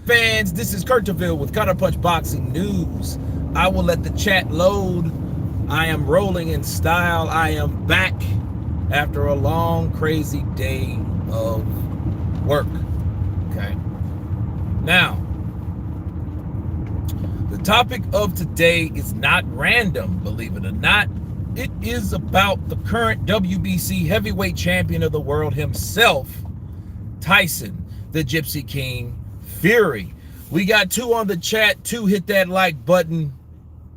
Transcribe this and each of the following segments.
fans, this is Counterpunch with Counterpunch Boxing News. I will let the chat load. I am rolling in style. I am back after a long, crazy day of work. Okay. Now, the topic of today is not random, believe it or not. It is about the current WBC heavyweight champion of the world himself, Tyson, the Gypsy King Fury. We got 2 on the chat. 2, hit that like button,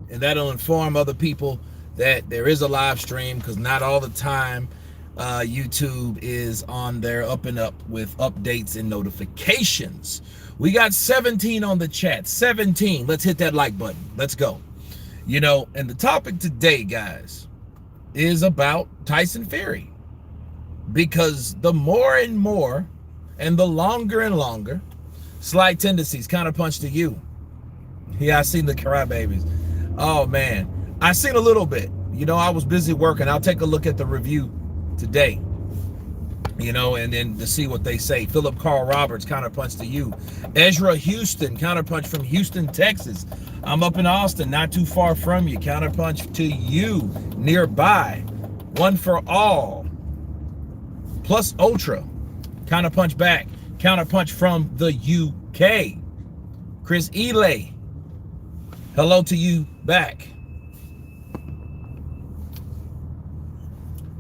and that'll inform other people that there is a live stream, because not all the time YouTube is on there up and up with updates and notifications. We got 17 on the chat. 17. Let's hit that like button. Let's go. You know, and the topic today, guys, is about Tyson Fury, because the more and more and the longer and longer, Slight Tendencies, Counterpunch to you. Yeah, I seen the crybabies. Oh man, I seen a little bit. You know, I was busy working. I'll take a look at the review today, you know, and then to see what they say. Philip Carl Roberts, Counterpunch to you. Ezra Houston, Counterpunch from Houston, Texas. I'm up in Austin, not too far from you. Counterpunch to you. Nearby. One for all. Plus Ultra. Counterpunch back. Counterpunch from the UK. Chris Ely. Hello to you back.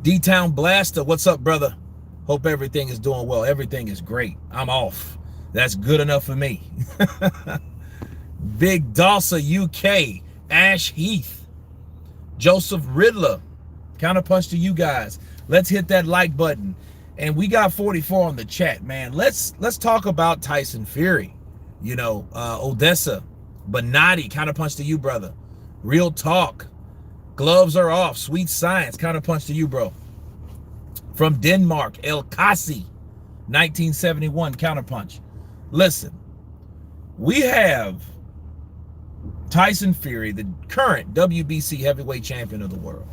D-Town Blaster, what's up, brother? Hope everything is doing well. Everything is great. I'm off. That's good enough for me. Big Dawsa, UK. Ash Heath. Joseph Riddler. Counterpunch to you guys. Let's hit that like button. And we got 44 on the chat, man. Let's talk about Tyson Fury. You know, Odessa. Bonatti, Counterpunch to you, brother. Real talk. Gloves are off. Sweet science. Counterpunch to you, bro. From Denmark, El Kasi, 1971. Counterpunch. Listen, we have Tyson Fury, the current WBC heavyweight champion of the world.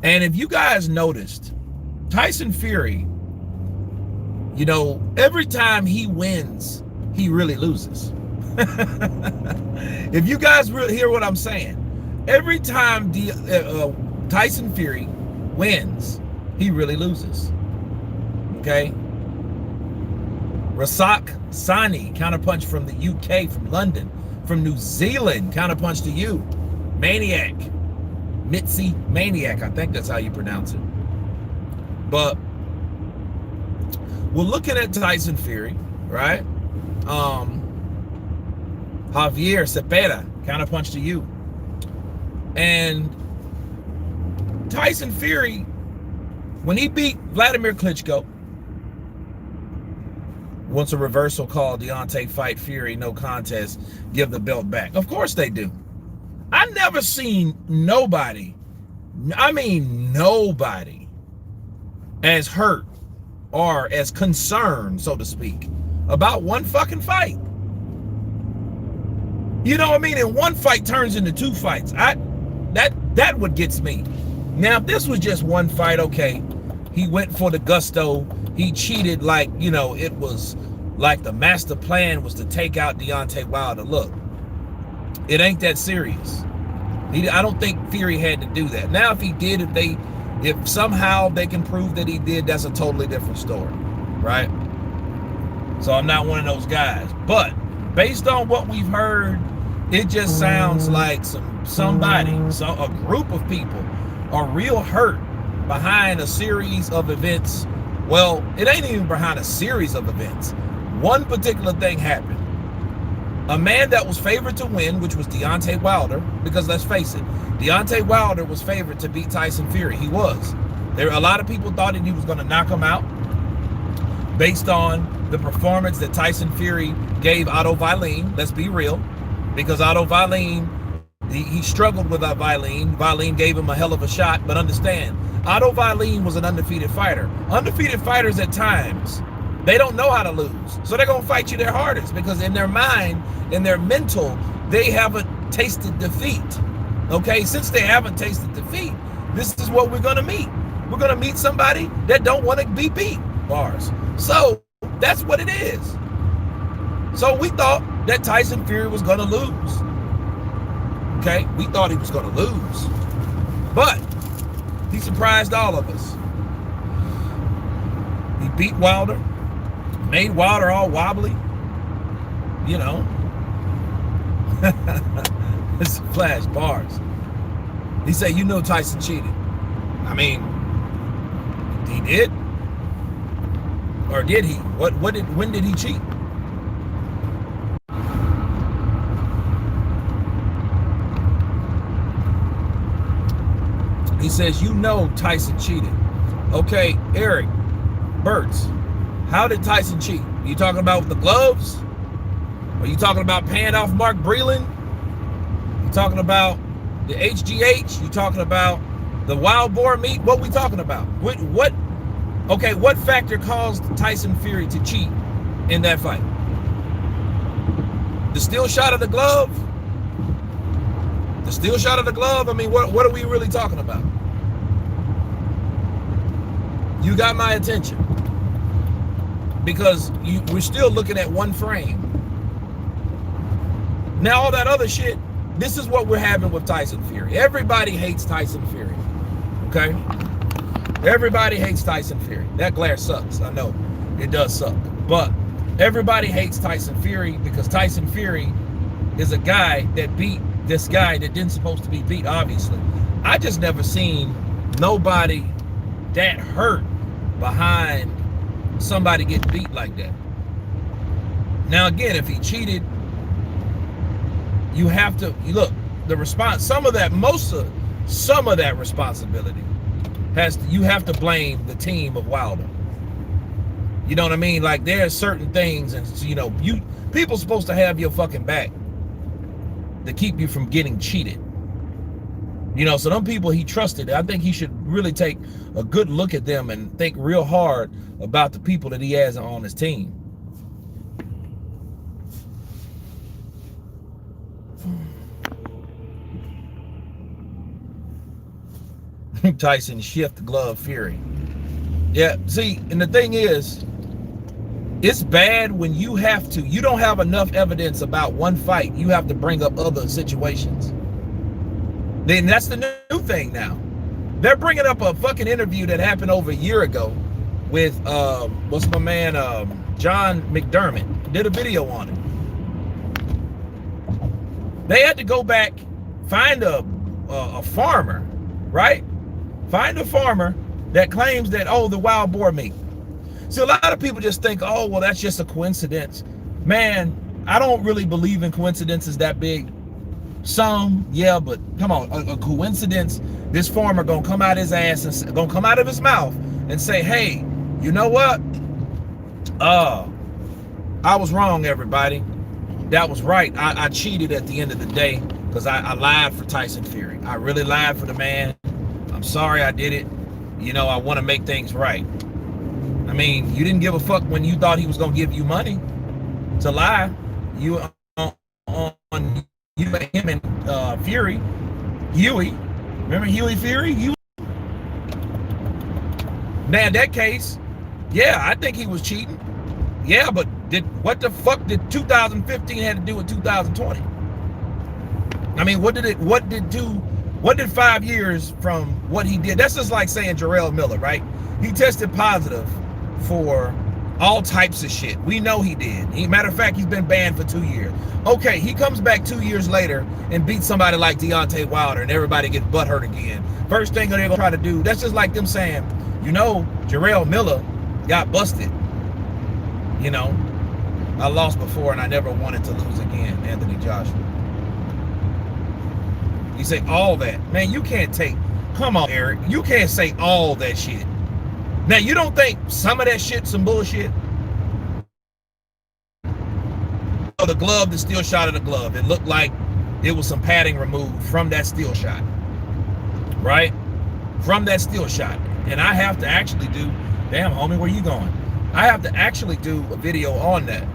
And if you guys noticed, Tyson Fury, you know, every time he wins, he really loses. If you guys really hear what I'm saying, every time Tyson Fury wins, he really loses. Okay? Rasak Sani, Counterpunch from the UK, from London, from New Zealand. Counterpunch to you. Maniac. Mitzi Maniac, I think that's how you pronounce it. But we're looking at Tyson Fury, right? Javier Cepeda, Counterpunch to you. And Tyson Fury, when he beat Vladimir Klitschko, wants a reversal call, Deontay fight Fury, no contest, give the belt back. Of course they do. I never seen nobody, I mean nobody, as hurt or as concerned, so to speak, about one fucking fight. You know what I mean? And one fight turns into 2 fights. That what gets me. Now, if this was just one fight, okay, he went for the gusto, he cheated, like, you know, it was like the master plan was to take out Deontay Wilder. Look, it ain't that serious. I don't think Fury had to do that. Now, if he did, if somehow they can prove that he did, that's a totally different story, right? So I'm not one of those guys. But based on what we've heard, it just sounds like a group of people are real hurt behind a series of events. Well, it ain't even behind a series of events. One particular thing happened. A man that was favored to win, which was Deontay Wilder, because let's face it, Deontay Wilder was favored to beat Tyson Fury. He was. A lot of people thought that he was going to knock him out based on the performance that Tyson Fury gave Otto Wallin. Let's be real. Because Otto Wallin, he struggled with Wallin. Wallin gave him a hell of a shot, but understand, Otto Wallin was an undefeated fighter. Undefeated fighters at times, they don't know how to lose. So they're going to fight you their hardest, because in their mind, in their mental, they haven't tasted defeat. Okay, since they haven't tasted defeat, this is what we're going to meet. We're going to meet somebody that don't want to be beat. Bars. So that's what it is. So we thought that Tyson Fury was going to lose. Okay, we thought he was going to lose. But he surprised all of us. He beat Wilder, made Wilder all wobbly. You know. It's flash bars. He said, you know Tyson cheated. I mean, he did? Or did he? When did he cheat? He says, you know Tyson cheated. Okay, Eric, Burtz, how did Tyson cheat? Are you talking about with the gloves? Are you talking about paying off Mark Breland? You talking about the HGH? You talking about the wild boar meat? What we talking about? What? Okay, what factor caused Tyson Fury to cheat in that fight? The steel shot of the glove? The steel shot of the glove? I mean, what are we really talking about? You got my attention. Because we're still looking at one frame. Now, all that other shit, this is what we're having with Tyson Fury. Everybody hates Tyson Fury. Okay? Everybody hates Tyson Fury. That glare sucks. I know. It does suck. But everybody hates Tyson Fury because Tyson Fury is a guy that beat this guy that didn't supposed to be beat, obviously. I just never seen nobody that hurt behind somebody getting beat like that. Now, again, if he cheated, you have to look, the response, some of that responsibility you have to blame the team of Wilder. You know what I mean? Like, there are certain things, and you know, people supposed to have your fucking back to keep you from getting cheated. You know, so them people he trusted, I think he should really take a good look at them and think real hard about the people that he has on his team. Tyson shift glove Fury. Yeah, see, and the thing is, it's bad when you don't have enough evidence about one fight. You have to bring up other situations. Then that's the new thing now. They're bringing up a fucking interview that happened over a year ago with, what's my man, John McDermott. Did a video on it. They had to go back, find a farmer, right? Find a farmer that claims that, oh, the wild boar meat. See, a lot of people just think, oh, well, that's just a coincidence. Man, I don't really believe in coincidences that big. Some, yeah, but come on, a coincidence, this farmer gonna come out his ass and gonna come out of his mouth and say, hey, you know what? I was wrong, everybody. That was right. I cheated at the end of the day because I lied for Tyson Fury. I really lied for the man. I'm sorry I did it. You know, I want to make things right. I mean, you didn't give a fuck when you thought he was going to give you money to lie. You on you him and Fury, Huey. Remember Huey Fury? Now in that case, yeah, I think he was cheating. Yeah, but what the fuck did 2015 have to do with 2020? I mean, what did 5 years from what he did? That's just like saying Jarrell Miller, right? He tested positive for all types of shit. We know he did. Matter of fact, he's been banned for 2 years. Okay, he comes back 2 years later and beats somebody like Deontay Wilder and everybody gets butthurt again. First thing they're gonna try to do, that's just like them saying, you know, Jarrell Miller got busted. You know, I lost before and I never wanted to lose again, Anthony Joshua. You say all that. Man, you can't come on, Eric. You can't say all that shit. Now, you don't think some of that shit some bullshit? The glove, the steel shot of the glove, it looked like it was some padding removed from that steel shot. Right? From that steel shot. And I have to actually do, damn, homie, where you going? I have to actually do a video on that.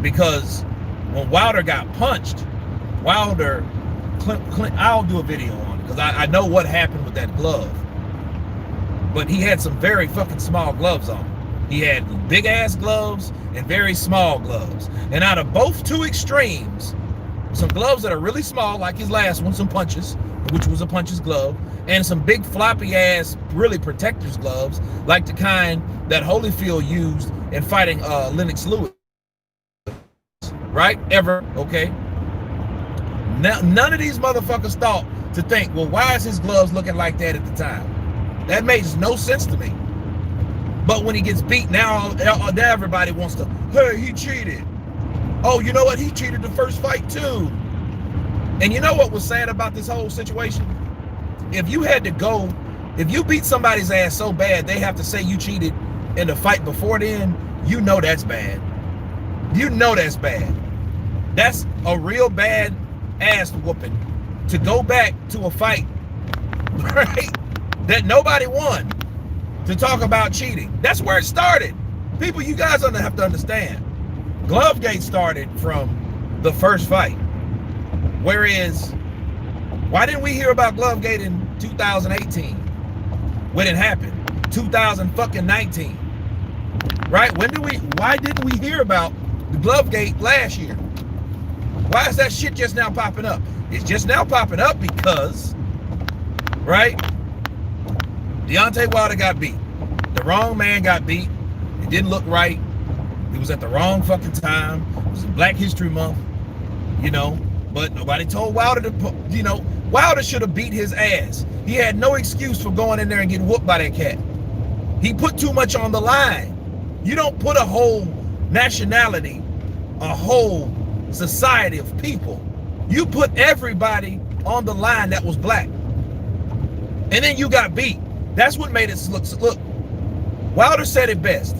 Because when Wilder got punched, I'll do a video on it because I know what happened with that glove. But he had some very fucking small gloves on. He had big ass gloves and very small gloves. And out of both two extremes, some gloves that are really small, like his last one, some punches, which was a puncher's glove, and some big floppy ass, really protector's gloves, like the kind that Holyfield used in fighting Lennox Lewis. Right? Okay? Now, none of these motherfuckers thought to think, well, why is his gloves looking like that at the time? That makes no sense to me. But when he gets beat, now everybody wants to, hey, he cheated. Oh, you know what? He cheated the first fight too. And you know what was sad about this whole situation? If you had to go, if you beat somebody's ass so bad, they have to say you cheated in the fight before then, you know that's bad. You know that's bad. That's a real bad ass whooping to go back to a fight, right, that nobody won, to talk about cheating. That's where it started. People, you guys have to understand. Glovegate started from the first fight. Whereas, why didn't we hear about Glovegate in 2018 when it happened? 2019, right? Why didn't we hear about the Glovegate last year? Why is that shit just now popping up? It's just now popping up because, right, Deontay Wilder got beat. The wrong man got beat. It didn't look right. It was at the wrong fucking time. It was in Black History Month, you know, but nobody told Wilder to, you know, Wilder should have beat his ass. He had no excuse for going in there and getting whooped by that cat. He put too much on the line. You don't put a whole nationality, a whole society of people. You put everybody on the line that was black. And then you got beat. That's what made it look. Wilder said it best.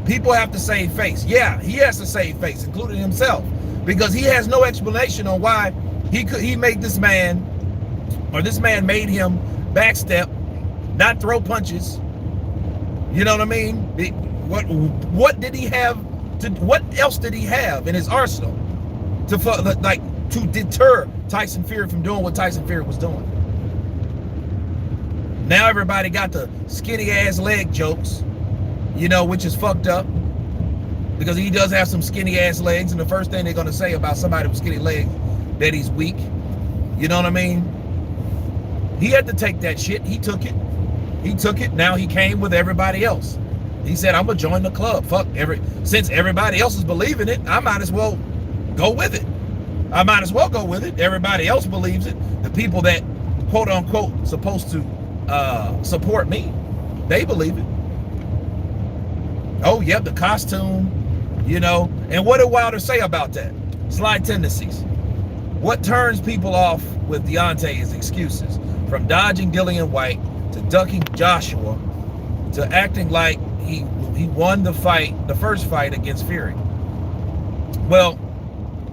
People have to save face. Yeah, he has to save face, including himself, because he has no explanation on why he made this man, or this man made him backstep, not throw punches. You know what I mean? What did he have to? What else did he have in his arsenal to deter Tyson Fury from doing what Tyson Fury was doing? Now everybody got the skinny ass leg jokes, you know, which is fucked up, because he does have some skinny ass legs, and the first thing they're gonna say about somebody with skinny legs, that he's weak. You know what I mean? He had to take that shit. He took it. He took it. Now he came with everybody else. He said, I'm gonna join the club. Since everybody else is believing it, I might as well go with it. I might as well go with it. Everybody else believes it. The people that, quote unquote, supposed to support me, they believe it. Oh, yep, the costume, you know. And what did Wilder say about that? Sly tendencies. What turns people off with Deontay is excuses. From dodging Dillian White to ducking Joshua to acting like he won the fight, the first fight against Fury. Well,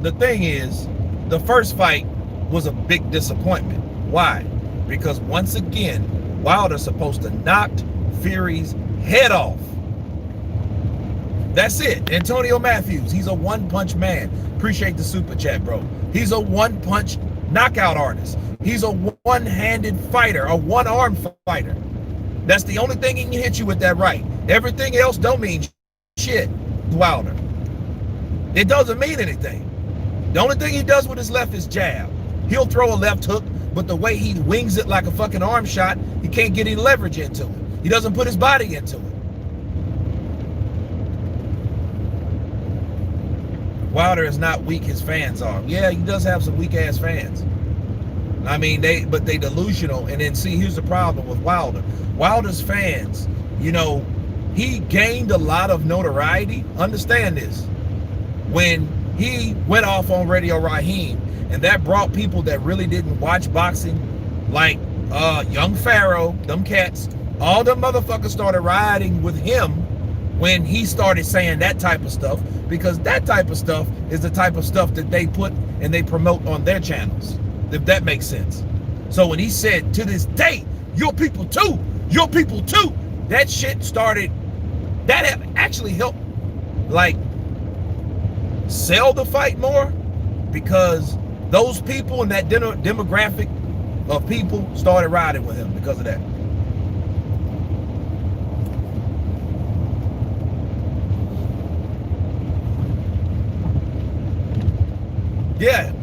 the thing is, the first fight was a big disappointment. Why? Because once again, Wilder's supposed to knock Fury's head off. That's it. Antonio Matthews, he's a one-punch man. Appreciate the super chat, bro. He's a one-punch knockout artist. He's a one-handed fighter, a one-arm fighter. That's the only thing he can hit you with that right. Everything else don't mean shit, Wilder. It doesn't mean anything. The only thing he does with his left is jab. He'll throw a left hook, but the way he wings it like a fucking arm shot, he can't get any leverage into it. He doesn't put his body into it. Wilder is not weak, his fans are. Yeah, he does have some weak ass fans. I mean, they delusional. And then see, here's the problem with Wilder. Wilder's fans, you know, he gained a lot of notoriety. Understand this. When he went off on Radio Raheem, and that brought people that really didn't watch boxing, like Young Pharaoh, them cats, all them motherfuckers started riding with him when he started saying that type of stuff, because that type of stuff is the type of stuff that they put and they promote on their channels, if that makes sense. So when he said, to this day, your people too, that shit started, that actually helped like sell the fight more, because those people in that demographic of people started riding with him because of that. Yeah.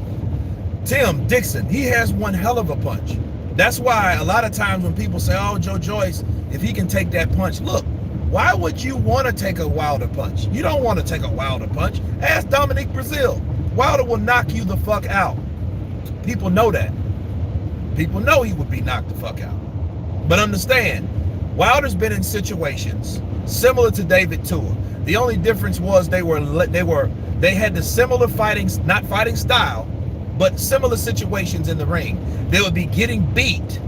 Tim Dixon, he has one hell of a punch. That's why a lot of times when people say, oh, Joe Joyce, if he can take that punch, look, why would you want to take a Wilder punch? You don't want to take a Wilder punch. Ask Dominique Brazil. Wilder will knock you the fuck out. People know that. People know he would be knocked the fuck out. But understand, Wilder's been in situations similar to David Tua. The only difference was they had the similar fighting, not fighting style, but similar situations in the ring. They would be getting beat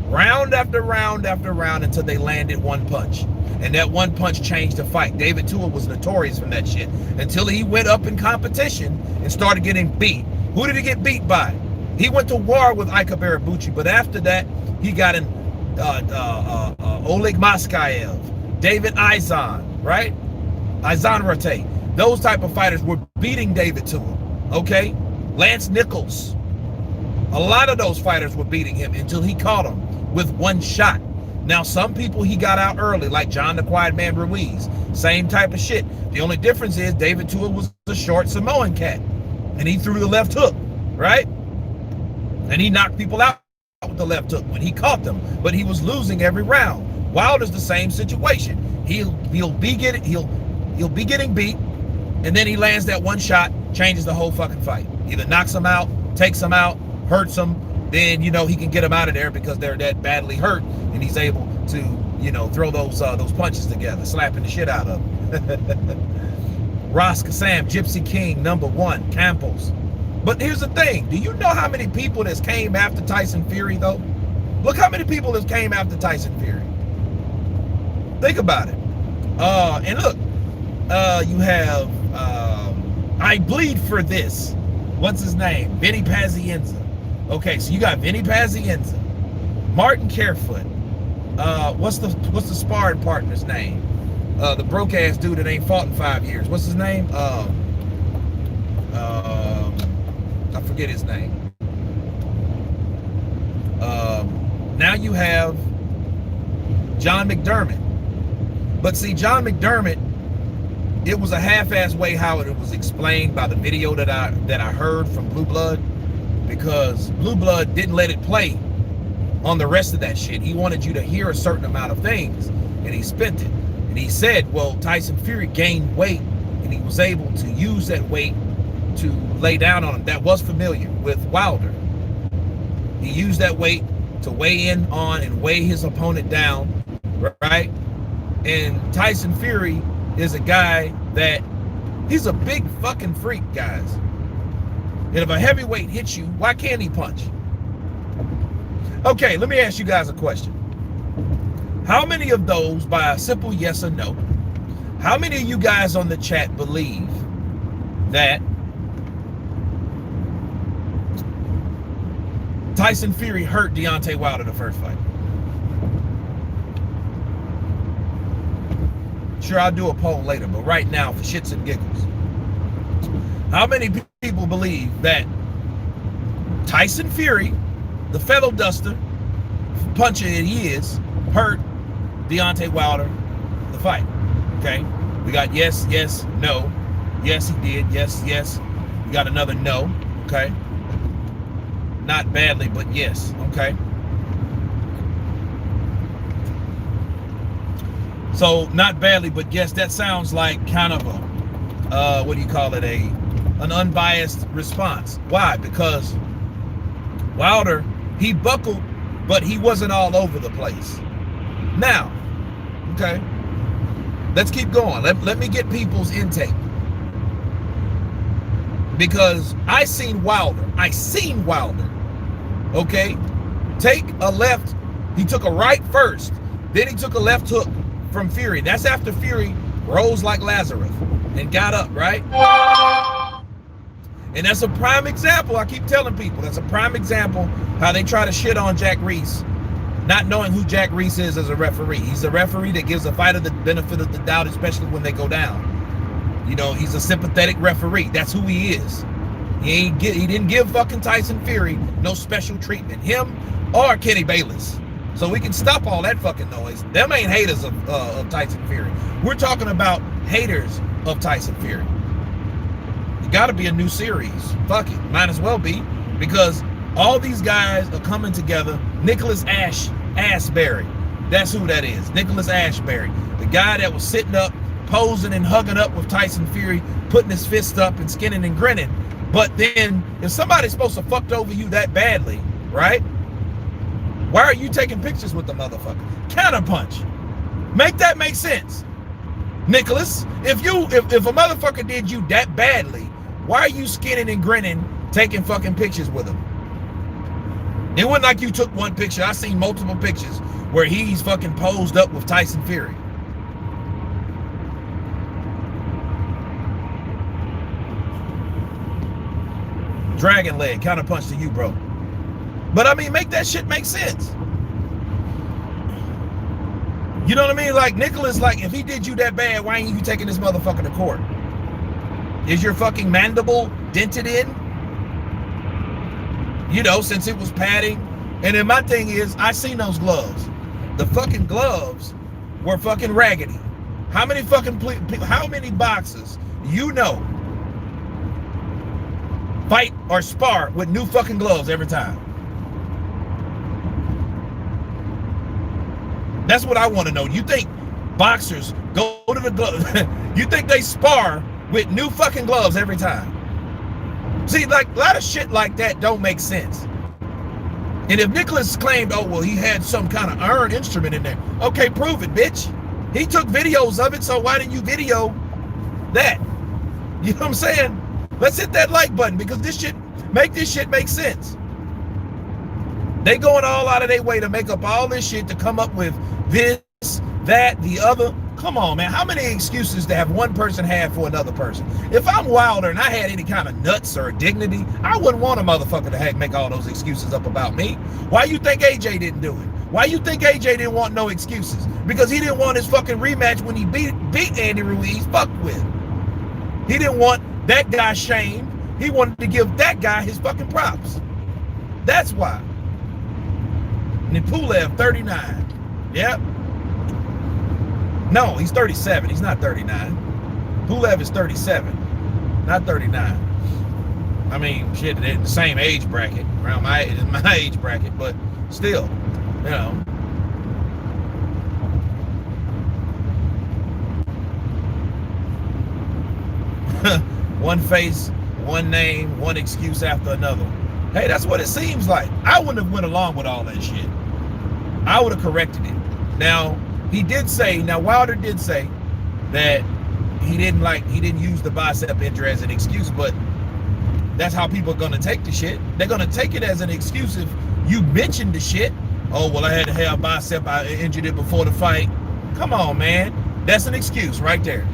round after round after round until they landed one punch. And that one punch changed the fight. David Tua was notorious from that shit until he went up in competition and started getting beat. Who did he get beat by? He went to war with Ika Barabuchi, but after that, he got in Oleg Moskayev, David Izan, right? Izan Rate. Those type of fighters were beating David Tua, okay? Lance Nichols. A lot of those fighters were beating him until he caught him with one shot. Now, some people he got out early, like John the Quiet Man Ruiz. Same type of shit. The only difference is David Tua was a short Samoan cat, and he threw the left hook, right? And he knocked people out with the left hook when he caught them, but he was losing every round. Wilder's the same situation. He'll be getting beat, and then he lands that one shot, changes the whole fucking fight. Either knocks him out, takes him out, hurts him, then he can get them out of there because they're that badly hurt, and he's able to throw those punches together, slapping the shit out of them. Ross Kassam, Gypsy King, #1, Campos. But here's the thing: do you know how many people that came after Tyson Fury though? Look how many people that came after Tyson Fury. Think about it. And look, you have I bleed for this. What's his name? Vinny Pazienza. Okay, so you got Vinny Pazienza, Martin Carefoot. What's the sparring partner's name? The broke ass dude that ain't fought in 5 years. What's his name? I forget his name. Now you have John McDermott. But see, John McDermott, it was a half-ass way how it was explained by the video that I heard from Blue Blood, because Blue Blood didn't let it play on the rest of that shit. He wanted you to hear a certain amount of things, and he spent it. And he said, well, Tyson Fury gained weight, and he was able to use that weight to lay down on him. That was familiar with Wilder. He used that weight to weigh in on and weigh his opponent down, right? And Tyson Fury is a guy that, he's a big fucking freak, guys. And if a heavyweight hits you, why can't he punch? Okay, let me ask you guys a question. How many of those, by a simple yes or no, how many of you guys on the chat believe that Tyson Fury hurt Deontay Wilder the first fight? Sure, I'll do a poll later, but right now, for shits and giggles, how many people believe that Tyson Fury, the fellow duster, puncher that he is, hurt Deontay Wilder the fight? Okay, we got yes, yes, no. Yes, he did. Yes, yes. We got another no. Okay, not badly, but yes. Okay. So not badly, but yes, that sounds like kind of a, what do you call it? An unbiased response. Why? Because Wilder, he buckled, but he wasn't all over the place. Now, okay, let's keep going. Let me get people's intake. Because I seen Wilder, okay, take a left. He took a right first, then he took a left hook from Fury. That's after Fury rose like Lazarus and got up, right? And that's a prime example. I keep telling people, that's a prime example how they try to shit on Jack Reese, not knowing who Jack Reese is as a referee. He's a referee that gives a fighter the benefit of the doubt, especially when they go down. He's a sympathetic referee. That's who he is. He didn't give fucking Tyson Fury no special treatment, him or Kenny Bayless. So we can stop all that fucking noise. Them ain't haters of Tyson Fury. We're talking about haters of Tyson Fury. got to be a new series. Fuck it, might as well be, because all these guys are coming together. Nicholas Ashbury, that's who that is. Nicholas Ashbury, the guy that was sitting up, posing and hugging up with Tyson Fury, putting his fist up and skinning and grinning. But then, if somebody's supposed to fuck over you that badly, right? Why are you taking pictures with the motherfucker? Counterpunch. Make that make sense. Nicholas, if a motherfucker did you that badly, why are you skinning and grinning, taking fucking pictures with him? It wasn't like you took one picture. I seen multiple pictures where he's fucking posed up with Tyson Fury. Dragon leg, counterpunch to you, bro. But I mean, make that shit make sense. You know what I mean? Like, Nicholas, like, if he did you that bad, why ain't you taking this motherfucker to court? Is your fucking mandible dented in? You know, since it was padding. And then my thing is, I seen those gloves. The fucking gloves were fucking raggedy. How many boxers you know fight or spar with new fucking gloves every time? That's what I want to know. You think boxers go to the gloves? You think they spar with new fucking gloves every time? See, like, a lot of shit like that don't make sense. And if Nicholas claimed, oh, well, he had some kind of iron instrument in there. Okay, prove it, bitch. He took videos of it, so why didn't you video that? You know what I'm saying? Let's hit that like button, because this shit make sense. They going all out of their way to make up all this shit to come up with this, that, the other. Come on, man. How many excuses to have one person have for another person? If I'm Wilder and I had any kind of nuts or dignity, I wouldn't want a motherfucker to make all those excuses up about me. Why you think AJ didn't do it? Why you think AJ didn't want no excuses? Because he didn't want his fucking rematch when he beat Andy Ruiz fucked with. He didn't want that guy shamed. He wanted to give that guy his fucking props. That's why. And then Pulev, 39. Yep. No, he's 37. He's not 39. Pulev is 37, not 39. I mean, shit, they're in the same age bracket, around my age bracket, but still, you know. One face, one name, one excuse after another. Hey, that's what it seems like. I wouldn't have went along with all that shit. I would have corrected it. Now, Wilder did say that he didn't use the bicep injury as an excuse, but that's how people are gonna take the shit. They're gonna take it as an excuse if you mentioned the shit. Oh, well, I had to have bicep, I injured it before the fight. Come on, man. That's an excuse right there.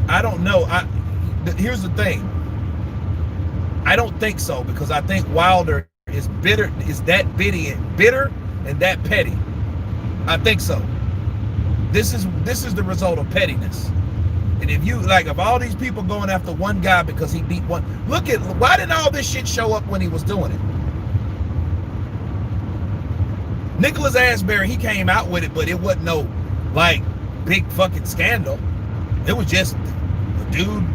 I don't know. Here's the thing. I don't think so, because I think Wilder is bitter and that petty. I think so. This is the result of pettiness. And if you of all these people going after one guy because he beat one, why didn't all this shit show up when he was doing it? Nicholas Ashbury, he came out with it, but it wasn't no big fucking scandal. It was just a dude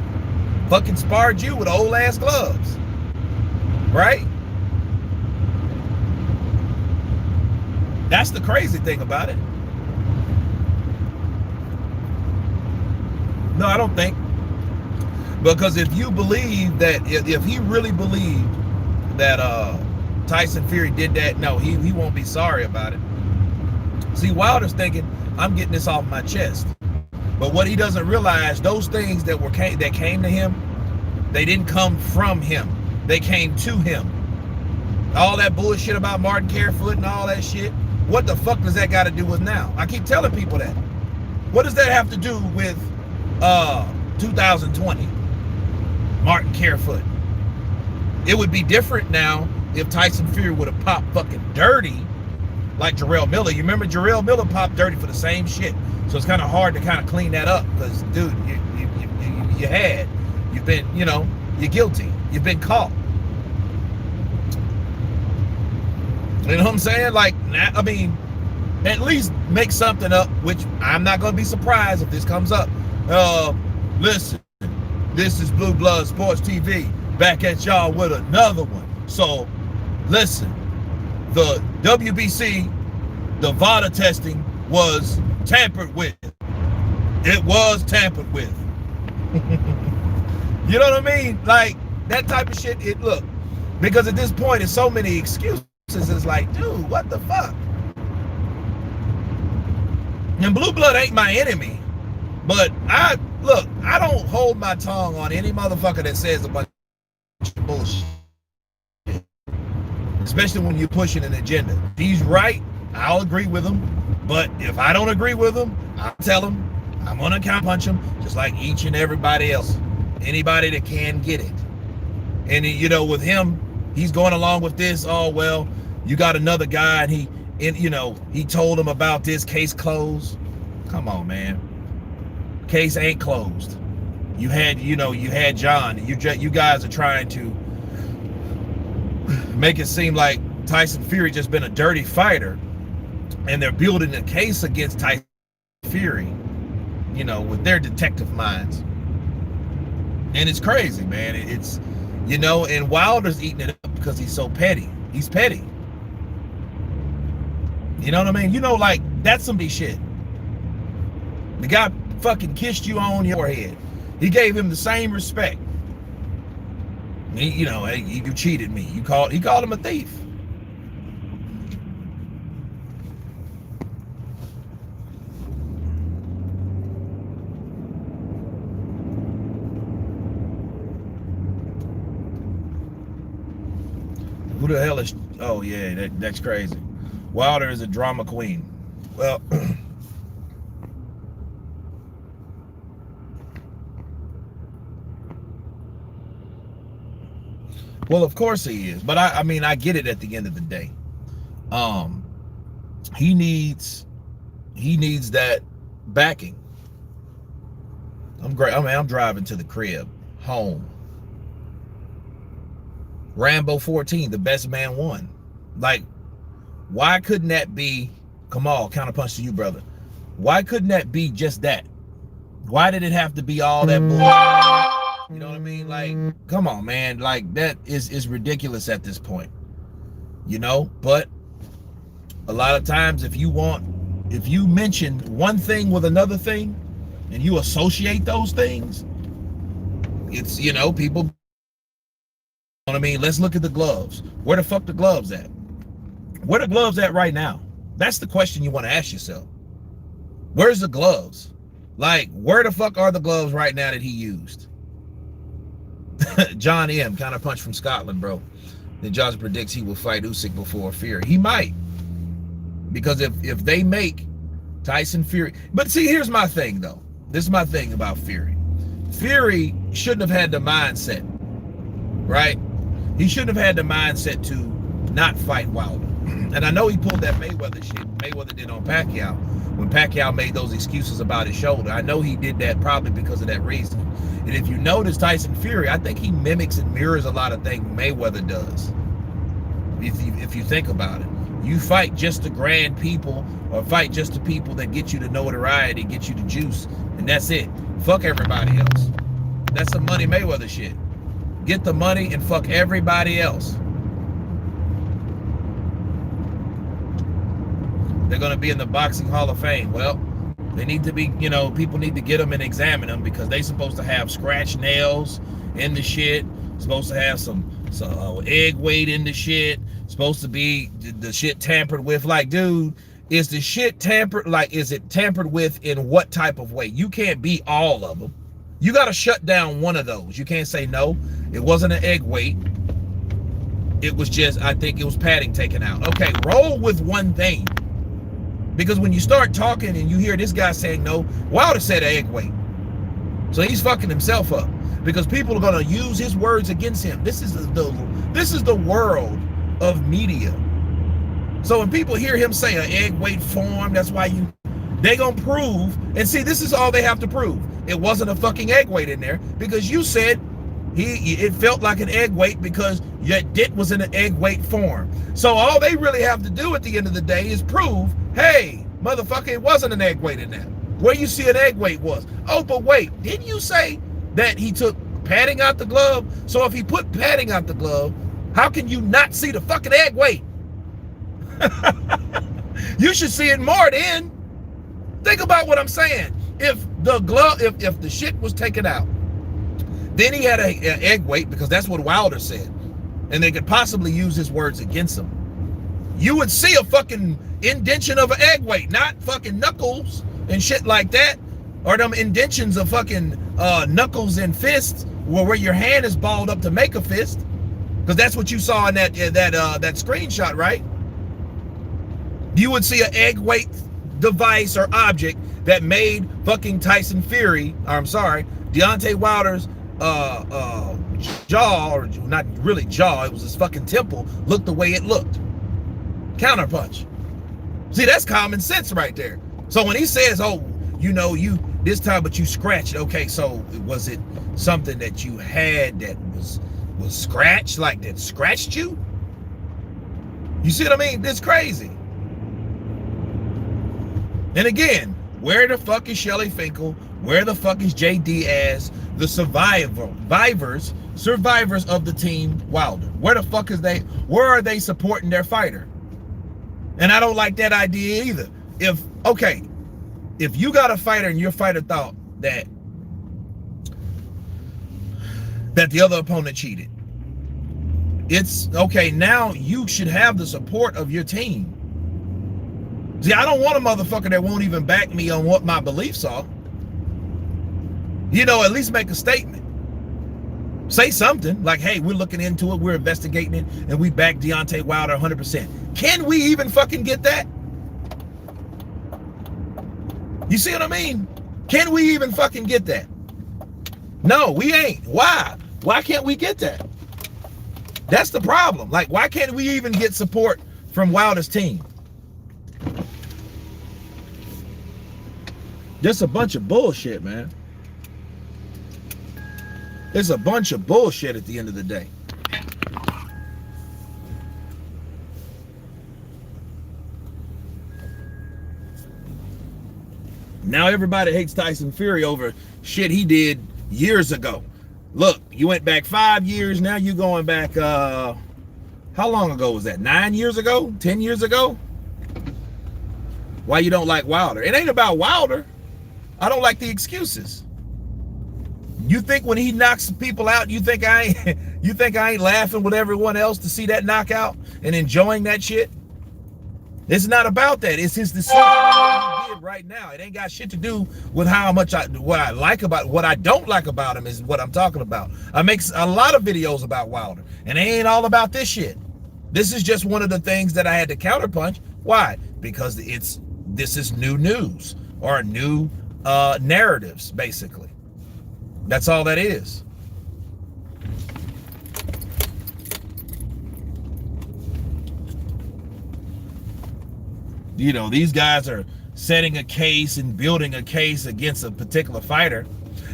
fucking sparred you with old ass gloves, right? That's the crazy thing about it. No, I don't think. Because if you believe that, if he really believed that Tyson Fury did that, no, he won't be sorry about it. See, Wilder's thinking, I'm getting this off my chest. But what he doesn't realize, those things that came to him, they didn't come from him. They came to him. All that bullshit about Martin Carefoot and all that shit, what the fuck does that got to do with now? I keep telling people that. What does that have to do with 2020? Martin Carefoot. It would be different now if Tyson Fury would have popped fucking dirty like Jarrell Miller. You remember Jarrell Miller popped dirty for the same shit. So it's kind of hard to kind of clean that up because, dude, you've been, you're guilty. You've been caught. You know what I'm saying? At least make something up, which I'm not going to be surprised if this comes up. Listen, this is Blue Blood Sports TV back at y'all with another one. So, listen, the WBC, the VADA testing was tampered with. It was tampered with. You know what I mean? Like, that type of shit, look, because at this point, there's so many excuses. It's like, dude, what the fuck? And Blue Blood ain't my enemy, but I don't hold my tongue on any motherfucker that says a bunch of bullshit. Especially when you're pushing an agenda. If he's right, I'll agree with him. But if I don't agree with him, I'll tell him. I'm gonna counterpunch him, just like each and everybody else. Anybody that can get it. And you know, with him, he's going along with this. Oh well, you got another guy, and he told him about this, case closed. Come on, man. Case ain't closed. You had John. You guys are trying to make it seem like Tyson Fury just been a dirty fighter, and they're building a case against Tyson Fury, with their detective minds. And it's crazy, man. It's, and Wilder's eating it up because he's so petty. He's petty. You know what I mean? Like, that's some shit. The guy fucking kissed you on your head. He gave him the same respect. You cheated me. He called him a thief. Who the hell is? Oh yeah, that's crazy. Wilder is a drama queen. Well, well, of course he is. But I mean, I get it at the end of the day. He needs that backing. I'm driving to the crib, home. Rambo 14, the best man won. Like, why couldn't that be? Come on, counterpunch to you, brother. Why couldn't that be just that? Why did it have to be all that bullshit? You know what I mean? Like, come on, man. Like, that is ridiculous at this point. But a lot of times if you mention one thing with another thing and you associate those things, it's, people. I mean, let's look at the gloves. Where the fuck the gloves at? Where the gloves at right now? That's the question you want to ask yourself. Where's the gloves? Like, where the fuck are the gloves right now that he used? John M. Counterpunch from Scotland, bro. Then Josh predicts he will fight Usyk before Fury. He might. Because if they make Tyson Fury... But see, here's my thing, though. This is my thing about Fury. Fury shouldn't have had the mindset, right? He shouldn't have had the mindset to not fight Wilder. And I know he pulled that Mayweather shit Mayweather did on Pacquiao when Pacquiao made those excuses about his shoulder. I know he did that probably because of that reason. And if you notice Tyson Fury, I think he mimics and mirrors a lot of things Mayweather does. If you think about it. You fight just the grand people or fight just the people that get you the notoriety, get you the juice, and that's it. Fuck everybody else. That's some money Mayweather shit. Get the money and fuck everybody else. They're going to be in the Boxing Hall of Fame. Well, they need to be, people need to get them and examine them because they supposed to have scratch nails in the shit. Supposed to have some egg weight in the shit. Supposed to be the shit tampered with. Like, dude, is the shit tampered? Like, is it tampered with in what type of way? You can't be all of them. You got to shut down one of those. You can't say, no, it wasn't an egg weight. It was just, I think it was padding taken out. Okay, roll with one thing. Because when you start talking and you hear this guy saying no, Wilder said egg weight. So he's fucking himself up. Because people are going to use his words against him. This is the world of media. So when people hear him say an egg weight form, that's why they going to prove. And see, this is all they have to prove. It wasn't a fucking egg weight in there because you said It felt like an egg weight because your dick was in an egg weight form. So all they really have to do at the end of the day is prove, hey, motherfucker, it wasn't an egg weight in there. Where you see an egg weight was. Oh, but wait, didn't you say that he took padding out the glove? So if he put padding out the glove, how can you not see the fucking egg weight? You should see it more then. Think about what I'm saying. If the glove, if the shit was taken out, then he had an egg weight, because that's what Wilder said, and they could possibly use his words against him. You would see a fucking indention of an egg weight, not fucking knuckles and shit like that, or them indentions of fucking knuckles and fists, where your hand is balled up to make a fist, because that's what you saw in that screenshot, right? You would see an egg weight device or object that made fucking Tyson Fury, or I'm sorry, Deontay Wilder's jaw, or not really jaw, it was his fucking temple, looked the way it looked. Counterpunch. See, that's common sense right there. So when he says, oh, you know, you this time, but you scratched, okay, so was it something that you had that was scratched, like that scratched you? You see what I mean? It's crazy. And again, where the fuck is Shelly Finkel? Where the fuck is J. Diaz, the survivors of the team Wilder? Where the fuck is they? Where are they supporting their fighter? And I don't like that idea either. If you got a fighter and your fighter thought that the other opponent cheated, it's okay. Now you should have the support of your team. See, I don't want a motherfucker that won't even back me on what my beliefs are. You know, at least make a statement. Say something like, hey, we're looking into it, we're investigating it, and we back Deontay Wilder 100%. Can we even fucking get that? You see what I mean? Can we even fucking get that? No, we ain't. Why? Why can't we get that? That's the problem. Like, why can't we even get support from Wilder's team? Just a bunch of bullshit, man. It's a bunch of bullshit at the end of the day. Now everybody hates Tyson Fury over shit he did years ago. Look, you went back 5 years, now you going back, how long ago was that? 9 years ago? 10 years ago? Why you don't like Wilder? It ain't about Wilder. I don't like the excuses. You think when he knocks people out, you think I ain't laughing with everyone else to see that knockout and enjoying that shit? It's not about that. It's his decision what he did right now. It ain't got shit to do with how much what I don't like about him is what I'm talking about. I make a lot of videos about Wilder, and it ain't all about this shit. This is just one of the things that I had to counterpunch. Why? Because this is new news, or new narratives, basically. That's all that is. You know, these guys are setting a case and building a case against a particular fighter.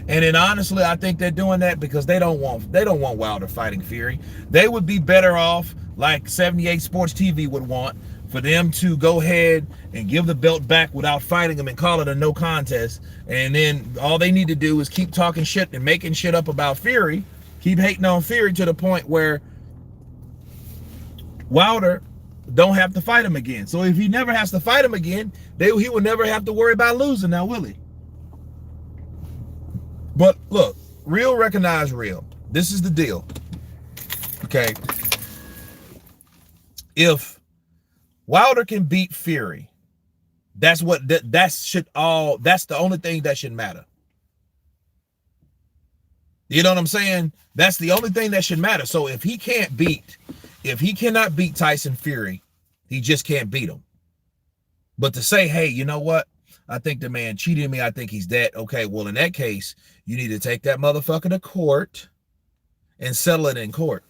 And then honestly, I think they're doing that because they don't want Wilder fighting Fury. They would be better off, like 78 Sports TV would want, for them to go ahead and give the belt back without fighting him and call it a no contest. And then all they need to do is keep talking shit and making shit up about Fury, keep hating on Fury to the point where Wilder don't have to fight him again. So if he never has to fight him again, he will never have to worry about losing now, will he? But look, real recognize real. This is the deal. Okay. If Wilder can beat Fury, that's the only thing that should matter. You know what I'm saying? That's the only thing that should matter. So if he cannot beat Tyson Fury, he just can't beat him. But to say, hey, you know what? I think the man cheated me. I think he's dead. Okay, well, in that case, you need to take that motherfucker to court and settle it in court.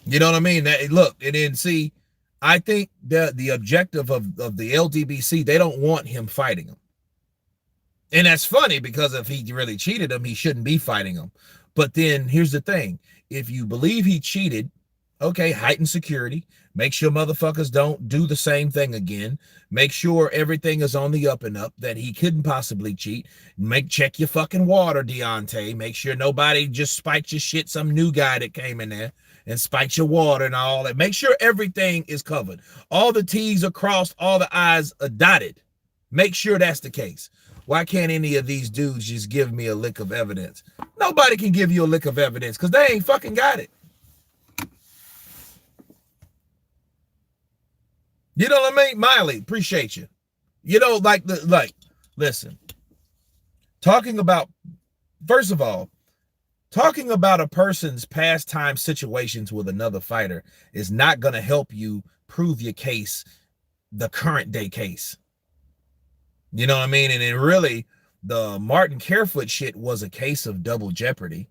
You know what I mean? Look, and then see, I think that the objective of the LDBC, they don't want him fighting him. And that's funny because if he really cheated him, he shouldn't be fighting him. But then here's the thing. If you believe he cheated, okay, heighten security. Make sure motherfuckers don't do the same thing again. Make sure everything is on the up and up, that he couldn't possibly cheat. Check your fucking water, Deontay. Make sure nobody just spiked your shit, some new guy that came in there and spiked your water and all that. Make sure everything is covered. All the T's are crossed, all the I's are dotted. Make sure that's the case. Why can't any of these dudes just give me a lick of evidence? Nobody can give you a lick of evidence because they ain't fucking got it. You know what I mean? Miley, appreciate you. You know, listen, first of all, talking about a person's past time situations with another fighter is not going to help you prove your case, the current day case. You know what I mean? And then really, the Martin Carefoot shit was a case of double jeopardy.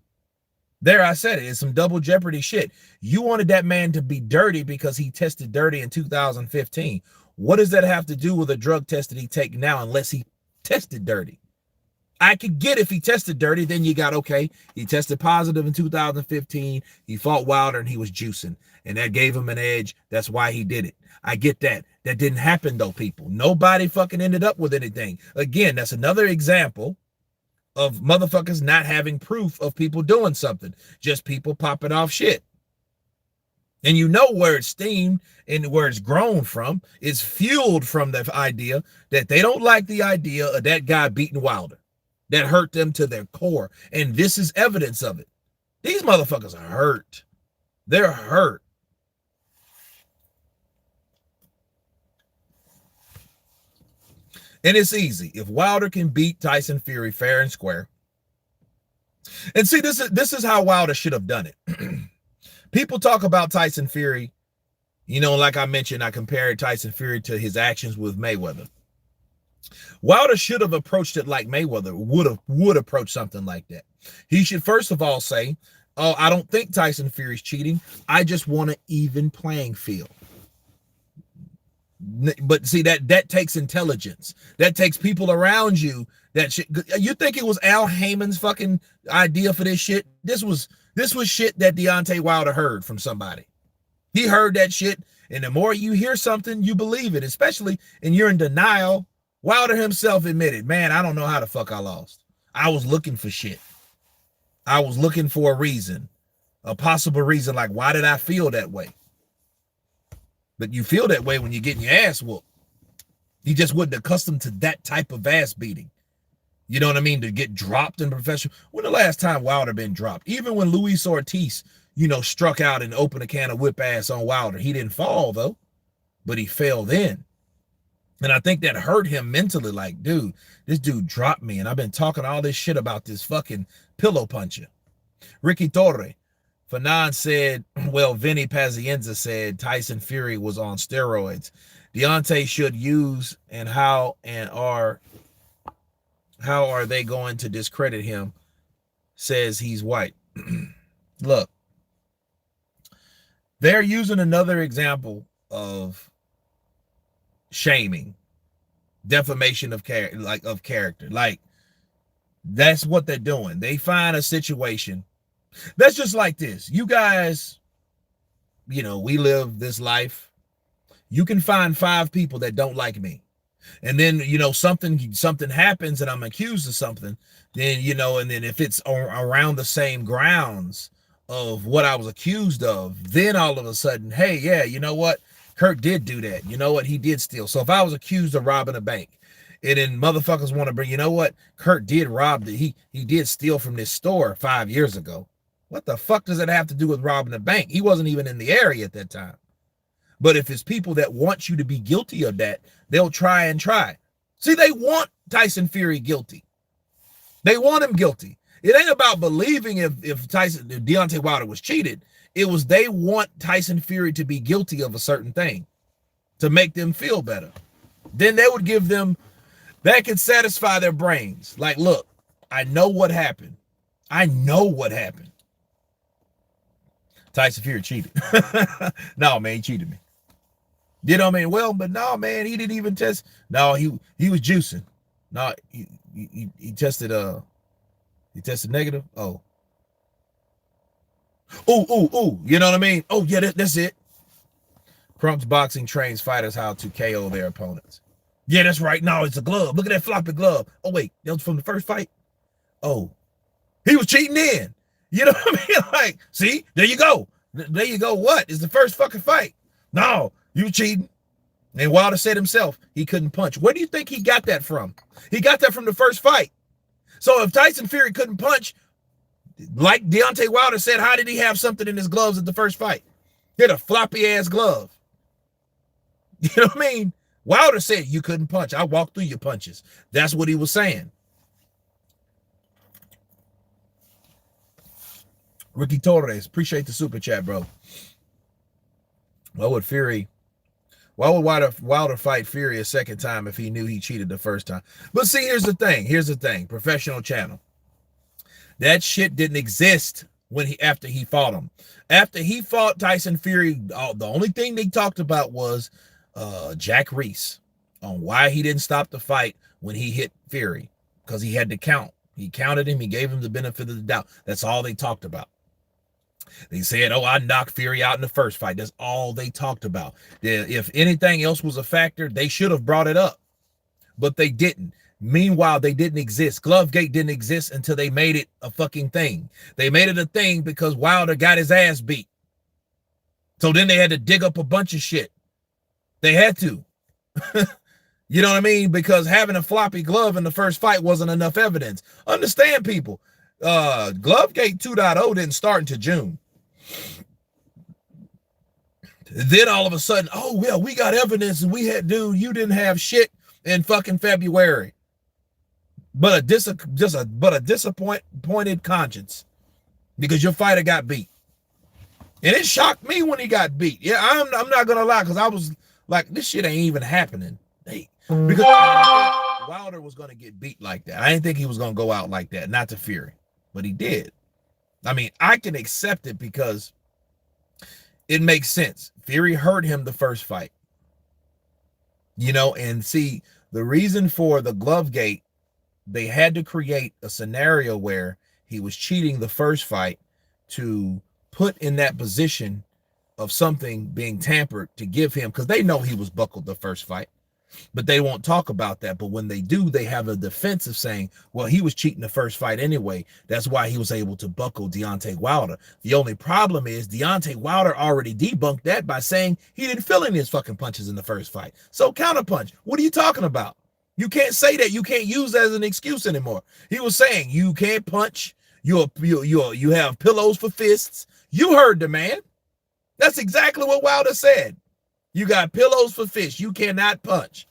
There, I said it. It's some double jeopardy shit. You wanted that man to be dirty because he tested dirty in 2015. What does that have to do with a drug test that he take now unless he tested dirty? I could get if he tested dirty, then you got, okay, he tested positive in 2015. He fought Wilder and he was juicing. And that gave him an edge. That's why he did it. I get that. That didn't happen though, people. Nobody fucking ended up with anything. Again, that's another example of motherfuckers not having proof of people doing something. Just people popping off shit. And you know where it's steamed and where it's grown from. It's fueled from the idea that they don't like the idea of that guy beating Wilder. That hurt them to their core. And this is evidence of it. These motherfuckers are hurt. They're hurt. And it's easy. If Wilder can beat Tyson Fury fair and square. And see, this is how Wilder should have done it. People talk about Tyson Fury. You know, like I mentioned, I compared Tyson Fury to his actions with Mayweather. Wilder should have approached it like Mayweather would approach something like that. He should first of all say, oh, I don't think Tyson Fury's cheating. I just want an even playing field. But see, that takes intelligence. That takes people around you. That shit. You think it was Al Heyman's fucking idea for this shit? This was shit that Deontay Wilder heard from somebody. He heard that shit, and the more you hear something, you believe it, especially, and you're in denial. Wilder himself admitted, man, I don't know how the fuck I lost. I was looking for shit. I was looking for a reason, a possible reason, like, why did I feel that way? But you feel that way when you're getting your ass whooped. He just wasn't accustomed to that type of ass beating. You know what I mean? To get dropped in professional. When the last time Wilder been dropped? Even when Luis Ortiz, struck out and opened a can of whip ass on Wilder. He didn't fall, though. But he fell then. And I think that hurt him mentally. Like, dude, this dude dropped me. And I've been talking all this shit about this fucking pillow puncher. Ricky Torre. Fanon said, well, Vinny Pazienza said Tyson Fury was on steroids. Deontay should use, and how are they going to discredit him? Says he's white. Look, they're using another example of shaming, defamation of character. Like, that's what they're doing. They find a situation. That's just like this. You guys, we live this life. You can find 5 people that don't like me. And then, something happens and I'm accused of something. Then, and then if it's around the same grounds of what I was accused of, then all of a sudden, hey, yeah, you know what? Kurt did do that. You know what? He did steal. So if I was accused of robbing a bank, and then motherfuckers want to bring, you know what? Kurt did rob he did steal from this store 5 years ago. What the fuck does that have to do with robbing a bank? He wasn't even in the area at that time. But if it's people that want you to be guilty of that, they'll try. See, they want Tyson Fury guilty. They want him guilty. It ain't about believing if Deontay Wilder was cheated. It was they want Tyson Fury to be guilty of a certain thing to make them feel better. Then they would give them, that could satisfy their brains. Like, look, I know what happened. Tyson Fury cheated. No, man, he cheated me. You know what I mean? Well, but no, man, he didn't even test. No, he was juicing. No, he tested negative. Oh. Ooh. You know what I mean? Oh, yeah, that's it. Crump's boxing trains fighters how to KO their opponents. Yeah, that's right. No, it's a glove. Look at that floppy glove. Oh, wait, that was from the first fight? Oh, he was cheating in. You know what I mean? Like, see, there you go. There you go. What? It's the first fucking fight. No, you cheating. And Wilder said himself he couldn't punch. Where do you think he got that from? He got that from the first fight. So if Tyson Fury couldn't punch, like Deontay Wilder said, how did he have something in his gloves at the first fight? He had a floppy ass glove. You know what I mean? Wilder said you couldn't punch. I walked through your punches. That's what he was saying. Ricky Torres, appreciate the super chat, bro. Why would Wilder fight Fury a second time if he knew he cheated the first time? But see, here's the thing. Professional channel. That shit didn't exist after he fought him. After he fought Tyson Fury, the only thing they talked about was Jack Reese on why he didn't stop the fight when he hit Fury, because he had to count. He counted him. He gave him the benefit of the doubt. That's all they talked about. They said, oh, I knocked Fury out in the first fight. That's all they talked about. If anything else was a factor, they should have brought it up, but they didn't. Meanwhile, they didn't exist. Glovegate didn't exist until they made it a fucking thing. They made it a thing because Wilder got his ass beat. So then they had to dig up a bunch of shit. They had to. You know what I mean? Because having a floppy glove in the first fight wasn't enough evidence. Understand, people. Glovegate 2.0 didn't start until June. Then all of a sudden, oh, well, we got evidence and you didn't have shit in fucking February. But a disappointed conscience because your fighter got beat. And it shocked me when he got beat. Yeah, I'm not gonna lie, because I was like, this shit ain't even happening. Because Wilder was gonna get beat like that. I didn't think he was gonna go out like that, not to Fury, but he did. I mean, I can accept it because it makes sense. Fury hurt him the first fight. You know, and see, the reason for the Glovegate, they had to create a scenario where he was cheating the first fight to put in that position of something being tampered to give him, because they know he was buckled the first fight, but they won't talk about that. But when they do, they have a defense of saying, well, he was cheating the first fight anyway. That's why he was able to buckle Deontay Wilder. The only problem is Deontay Wilder already debunked that by saying he didn't feel any of his fucking punches in the first fight. So Counterpunch, what are you talking about? You can't say that. You can't use that as an excuse anymore. He was saying you can't punch. You have pillows for fists. You heard the man. That's exactly what Wilder said. You got pillows for fists. You cannot punch.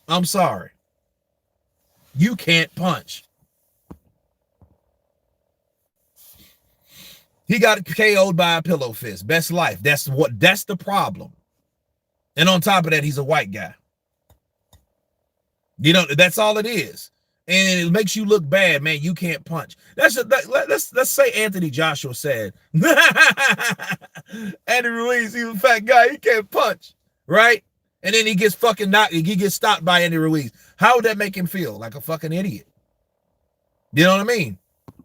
I'm sorry. You can't punch. He got KO'd by a pillow fist. Best life. That's the problem. And on top of that, he's a white guy. You know, that's all it is. And it makes you look bad, man. You can't punch. Let's say Anthony Joshua said, Andy Ruiz, he's a fat guy. He can't punch, right? And then he gets fucking knocked. He gets stopped by Andy Ruiz. How would that make him feel? Like a fucking idiot. You know what I mean?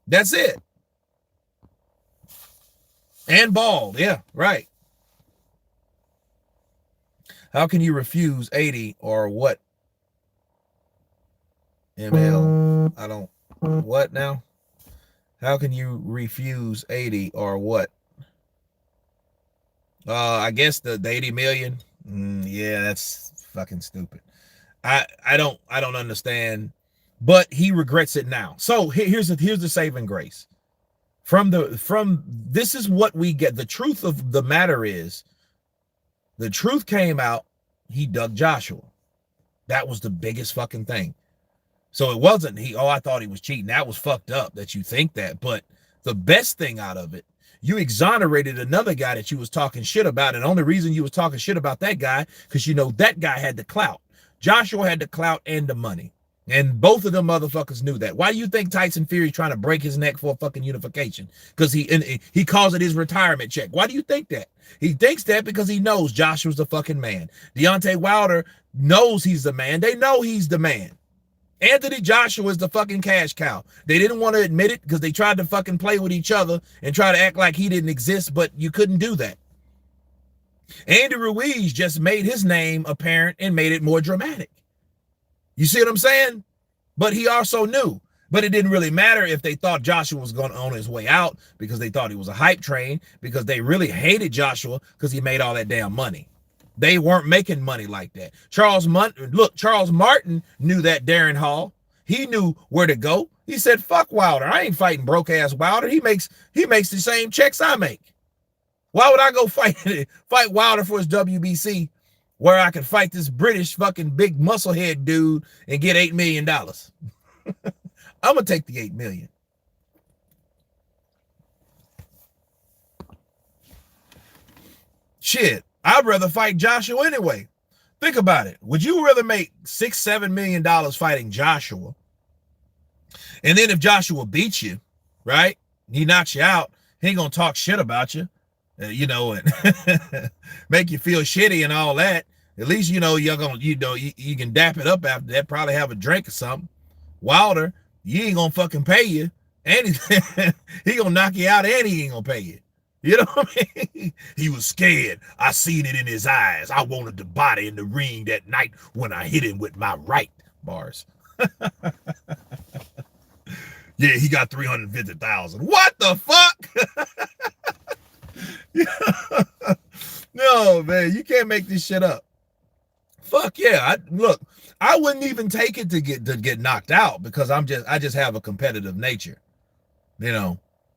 That's it. And bald. Yeah, right. How can you refuse 80 or what? ML, I don't, what now? How can you refuse 80 or what? I guess the 80 million. Yeah, that's fucking stupid. I don't understand, but he regrets it now. So here's the saving grace. This is what we get. The truth of the matter is, the truth came out, he dug Joshua. That was the biggest fucking thing. So it wasn't I thought he was cheating. That was fucked up that you think that. But the best thing out of it, you exonerated another guy that you was talking shit about. And the only reason you was talking shit about that guy, because you know that guy had the clout. Joshua had the clout and the money. And both of them motherfuckers knew that. Why do you think Tyson Fury trying to break his neck for a fucking unification? Because he calls it his retirement check. Why do you think that? He thinks that because he knows Joshua's the fucking man. Deontay Wilder knows he's the man. They know he's the man. Anthony Joshua is the fucking cash cow. They didn't want to admit it because they tried to fucking play with each other and try to act like he didn't exist, but you couldn't do that. Andy Ruiz just made his name apparent and made it more dramatic. You see what I'm saying? But he also knew. But it didn't really matter if they thought Joshua was going on his way out because they thought he was a hype train, because they really hated Joshua because he made all that damn money. They weren't making money like that. Charles Martin knew that Darren Hall. He knew where to go. He said, fuck Wilder. I ain't fighting broke ass Wilder. He makes the same checks I make. Why would I go fight Wilder for his WBC where I could fight this British fucking big musclehead dude and get $8 million? I'm going to take the $8 million. Shit, I'd rather fight Joshua anyway. Think about it. Would you rather make $6-7 million fighting Joshua? And then if Joshua beats you, right, he knocks you out, he ain't going to talk shit about you, and make you feel shitty and all that. At least, you're going to, you can dap it up after that, probably have a drink or something. Wilder, you ain't going to fucking pay you. And he going to knock you out and he ain't going to pay you. You know what I mean? He was scared. I seen it in his eyes. I wanted the body in the ring that night when I hit him with my right. Bars. Yeah, he got 350,000. What the fuck? No, man, you can't make this shit up. Fuck yeah. I wouldn't even take it to get knocked out because I just have a competitive nature.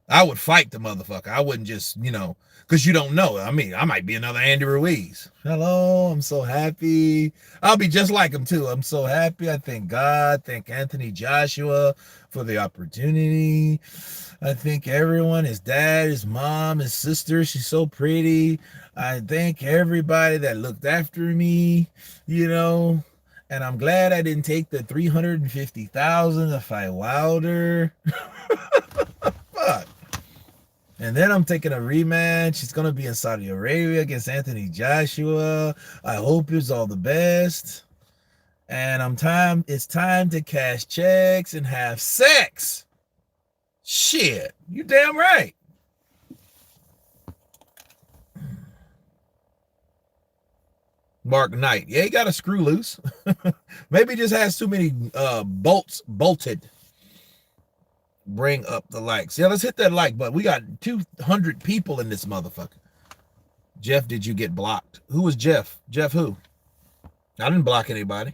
I would fight the motherfucker. I wouldn't just, because you don't know. I mean, I might be another Andy Ruiz. Hello, I'm so happy. I'll be just like him too. I'm so happy. I thank God, thank Anthony Joshua for the opportunity. I thank everyone, his dad, his mom, his sister. She's so pretty. I thank everybody that looked after me, and I'm glad I didn't take the 350,000 to fight Wilder. Fuck. And then I'm taking a rematch. It's going to be in Saudi Arabia against Anthony Joshua. I hope it's all the best. And it's time to cash checks and have sex. Shit, you damn right. Mark Knight. Yeah, he got a screw loose. Maybe he just has too many bolts bolted. Bring up the likes. Yeah, let's hit that like button. We got 200 people in this motherfucker. Jeff, did you get blocked? Who was Jeff? Jeff who? I didn't block anybody.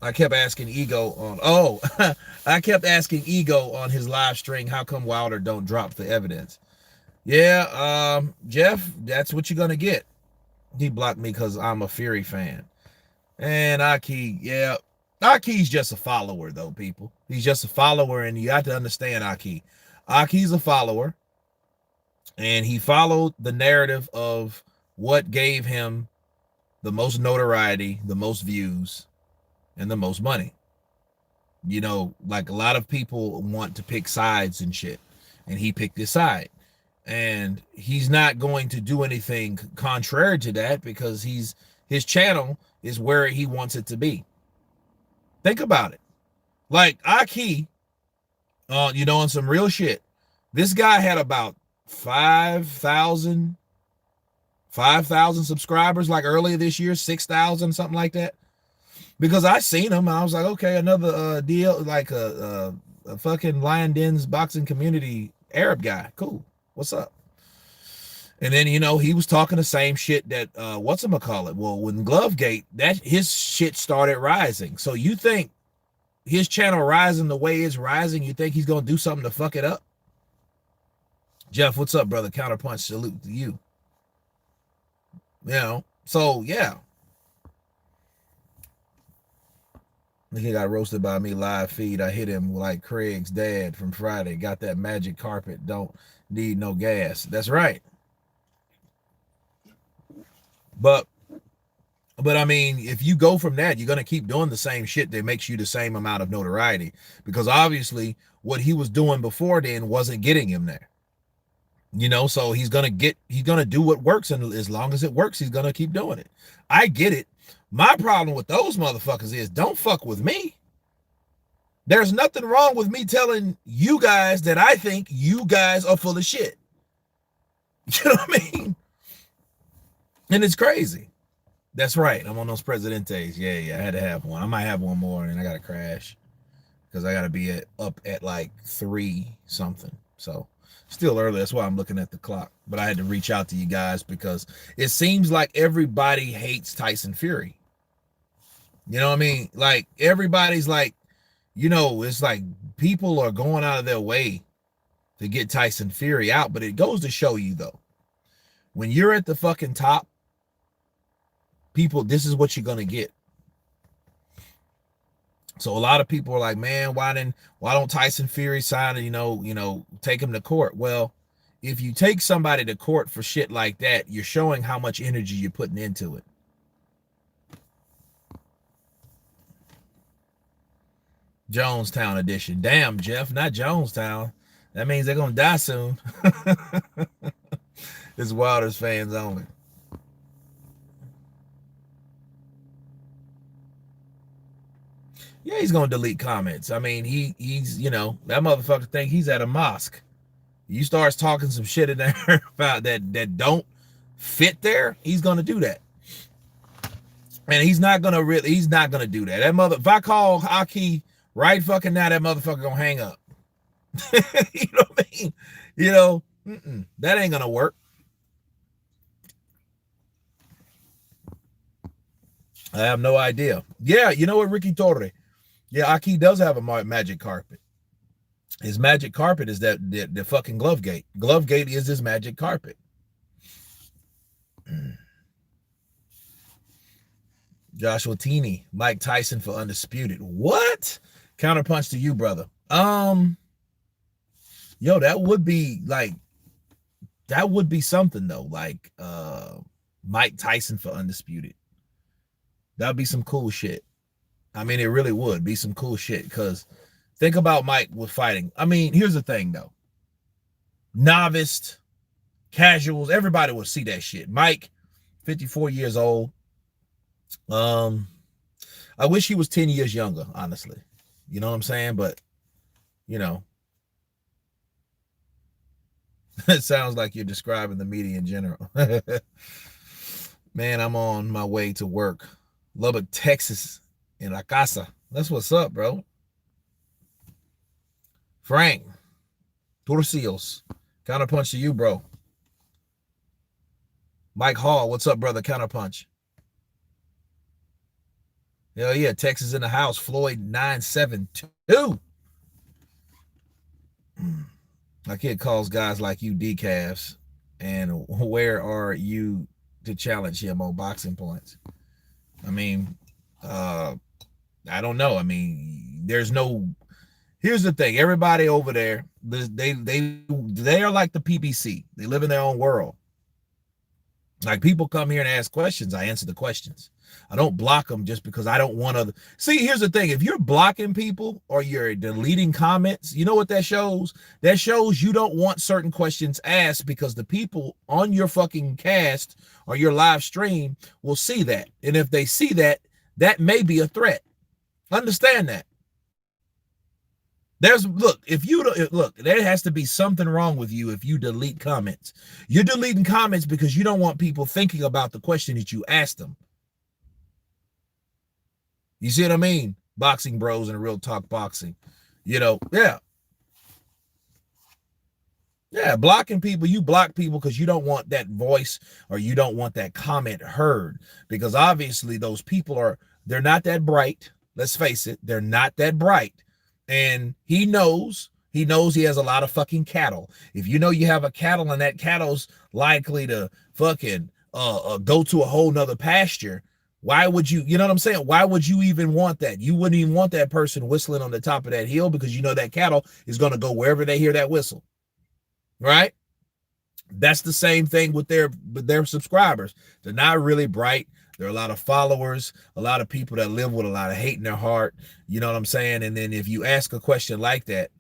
I kept asking Ego on I kept asking Ego on his live stream, how come Wilder don't drop the evidence? Yeah, Jeff, that's what you're gonna get. He blocked me because I'm a Fury fan. And Akki, yeah. Aki's just a follower, though, people. He's just a follower, and you have to understand Akki. Aki's a follower, and he followed the narrative of what gave him the most notoriety, the most views, and the most money. Like a lot of people want to pick sides and shit, and he picked his side. And he's not going to do anything contrary to that because his channel is where he wants it to be. Think about it. Like Akki, on some real shit. This guy had about 5,000 subscribers like earlier this year, 6,000, something like that. Because I seen him, I was like, okay, another deal, like a fucking Lion Den's boxing community Arab guy. Cool. What's up? And then, he was talking the same shit that, whatchamacallit? Well, when Glovegate, his shit started rising. So you think his channel rising the way it's rising, you think he's going to do something to fuck it up? Jeff, what's up, brother? Counterpunch, salute to you. So, yeah. He got roasted by me live feed. I hit him like Craig's dad from Friday. Got that magic carpet. Don't need no gas. That's right. But I mean, if you go from that, you're going to keep doing the same shit that makes you the same amount of notoriety. Because obviously what he was doing before then wasn't getting him there. You know, so he's gonna do what works, and as long as it works, he's gonna keep doing it. I get it. My problem with those motherfuckers is don't fuck with me. There's nothing wrong with me telling you guys that I think you guys are full of shit. You know what I mean? And it's crazy. That's right. I'm on those Presidentes. Yeah, I had to have one. I might have one more, and then I gotta crash because I gotta be up at like 3 something. So still early. That's why I'm looking at the clock. But I had to reach out to you guys because it seems like everybody hates Tyson Fury. You know what I mean? Like everybody's like, you know, it's like people are going out of their way to get Tyson Fury out. But it goes to show you though, when you're at the fucking top, people, this is what you're gonna get. So a lot of people are like, man, why don't Tyson Fury sign and, you know, take him to court? Well, if you take somebody to court for shit like that, you're showing how much energy you're putting into it. Jonestown edition. Damn, Jeff, not Jonestown. That means they're gonna die soon. It's Wilder's fans only. Yeah, he's gonna delete comments. I mean, he's you know, that motherfucker think he's at a mosque. You starts talking some shit in there about that don't fit there, he's gonna do that. And he's not gonna do that. That mother, if I call Akki right fucking now, that motherfucker gonna hang up. You know what I mean? You know, that ain't gonna work. I have no idea. Yeah, you know what, Ricky Torre? Yeah, Akki does have a magic carpet. His magic carpet is that the fucking glovegate. Glovegate is his magic carpet. Joshua Teeny, Mike Tyson for undisputed. What? Counterpunch to you, brother. Yo, that would be something though. Like Mike Tyson for undisputed. That'd be some cool shit. I mean, it really would be some cool shit because think about Mike with fighting. I mean, here's the thing though. Novice, casuals, everybody would see that shit. Mike, 54 years old. I wish he was 10 years younger, honestly. You know what I'm saying? But, you know, it sounds like you're describing the media in general. Man, I'm on my way to work. Lubbock, Texas, in La Casa. That's what's up, bro. Frank, Turcios, Counterpunch to you, bro. Mike Hall, what's up, brother? Counterpunch. Hell yeah, Texas in the house. Floyd 972. My kid calls guys like you decafs. And where are you to challenge him on boxing points? I mean, I don't know. I mean, there's no. Here's the thing. Everybody over there, they are like the PBC. They live in their own world. Like people come here and ask questions, I answer the questions. I don't block them just because I don't want to. See, here's the thing. If you're blocking people or you're deleting comments, you know what that shows? That shows you don't want certain questions asked because the people on your fucking cast or your live stream will see that. And if they see that, that may be a threat. Understand that. There has to be something wrong with you if you delete comments. You're deleting comments because you don't want people thinking about the question that you asked them. You see what I mean? Boxing bros and real talk boxing. You know, yeah. Yeah, blocking people, you block people because you don't want that voice or you don't want that comment heard. Because obviously those people they're not that bright. Let's face it, they're not that bright. And he knows he has a lot of fucking cattle. If you know you have a cattle and that cattle's likely to fucking go to a whole nother pasture, why would you know what I'm saying? Why would you even want that? You wouldn't even want that person whistling on the top of that hill because you know that cattle is going to go wherever they hear that whistle. Right? That's the same thing with their subscribers. They're not really bright. There are a lot of followers, a lot of people that live with a lot of hate in their heart. You know what I'm saying? And then if you ask a question like that,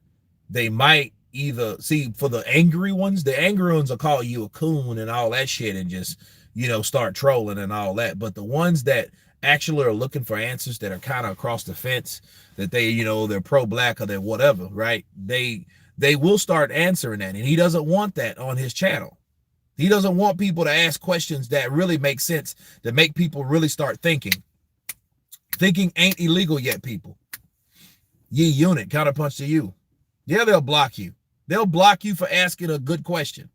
they might either see for the angry ones will call you a coon and all that shit and just, start trolling and all that. But the ones that actually are looking for answers that are kind of across the fence, that they're pro-black or they're whatever, right? They will start answering that. And he doesn't want that on his channel. He doesn't want people to ask questions that really make sense, that make people really start thinking. Thinking ain't illegal yet, people. Ye unit, counterpunch to you. Yeah, they'll block you. They'll block you for asking a good question.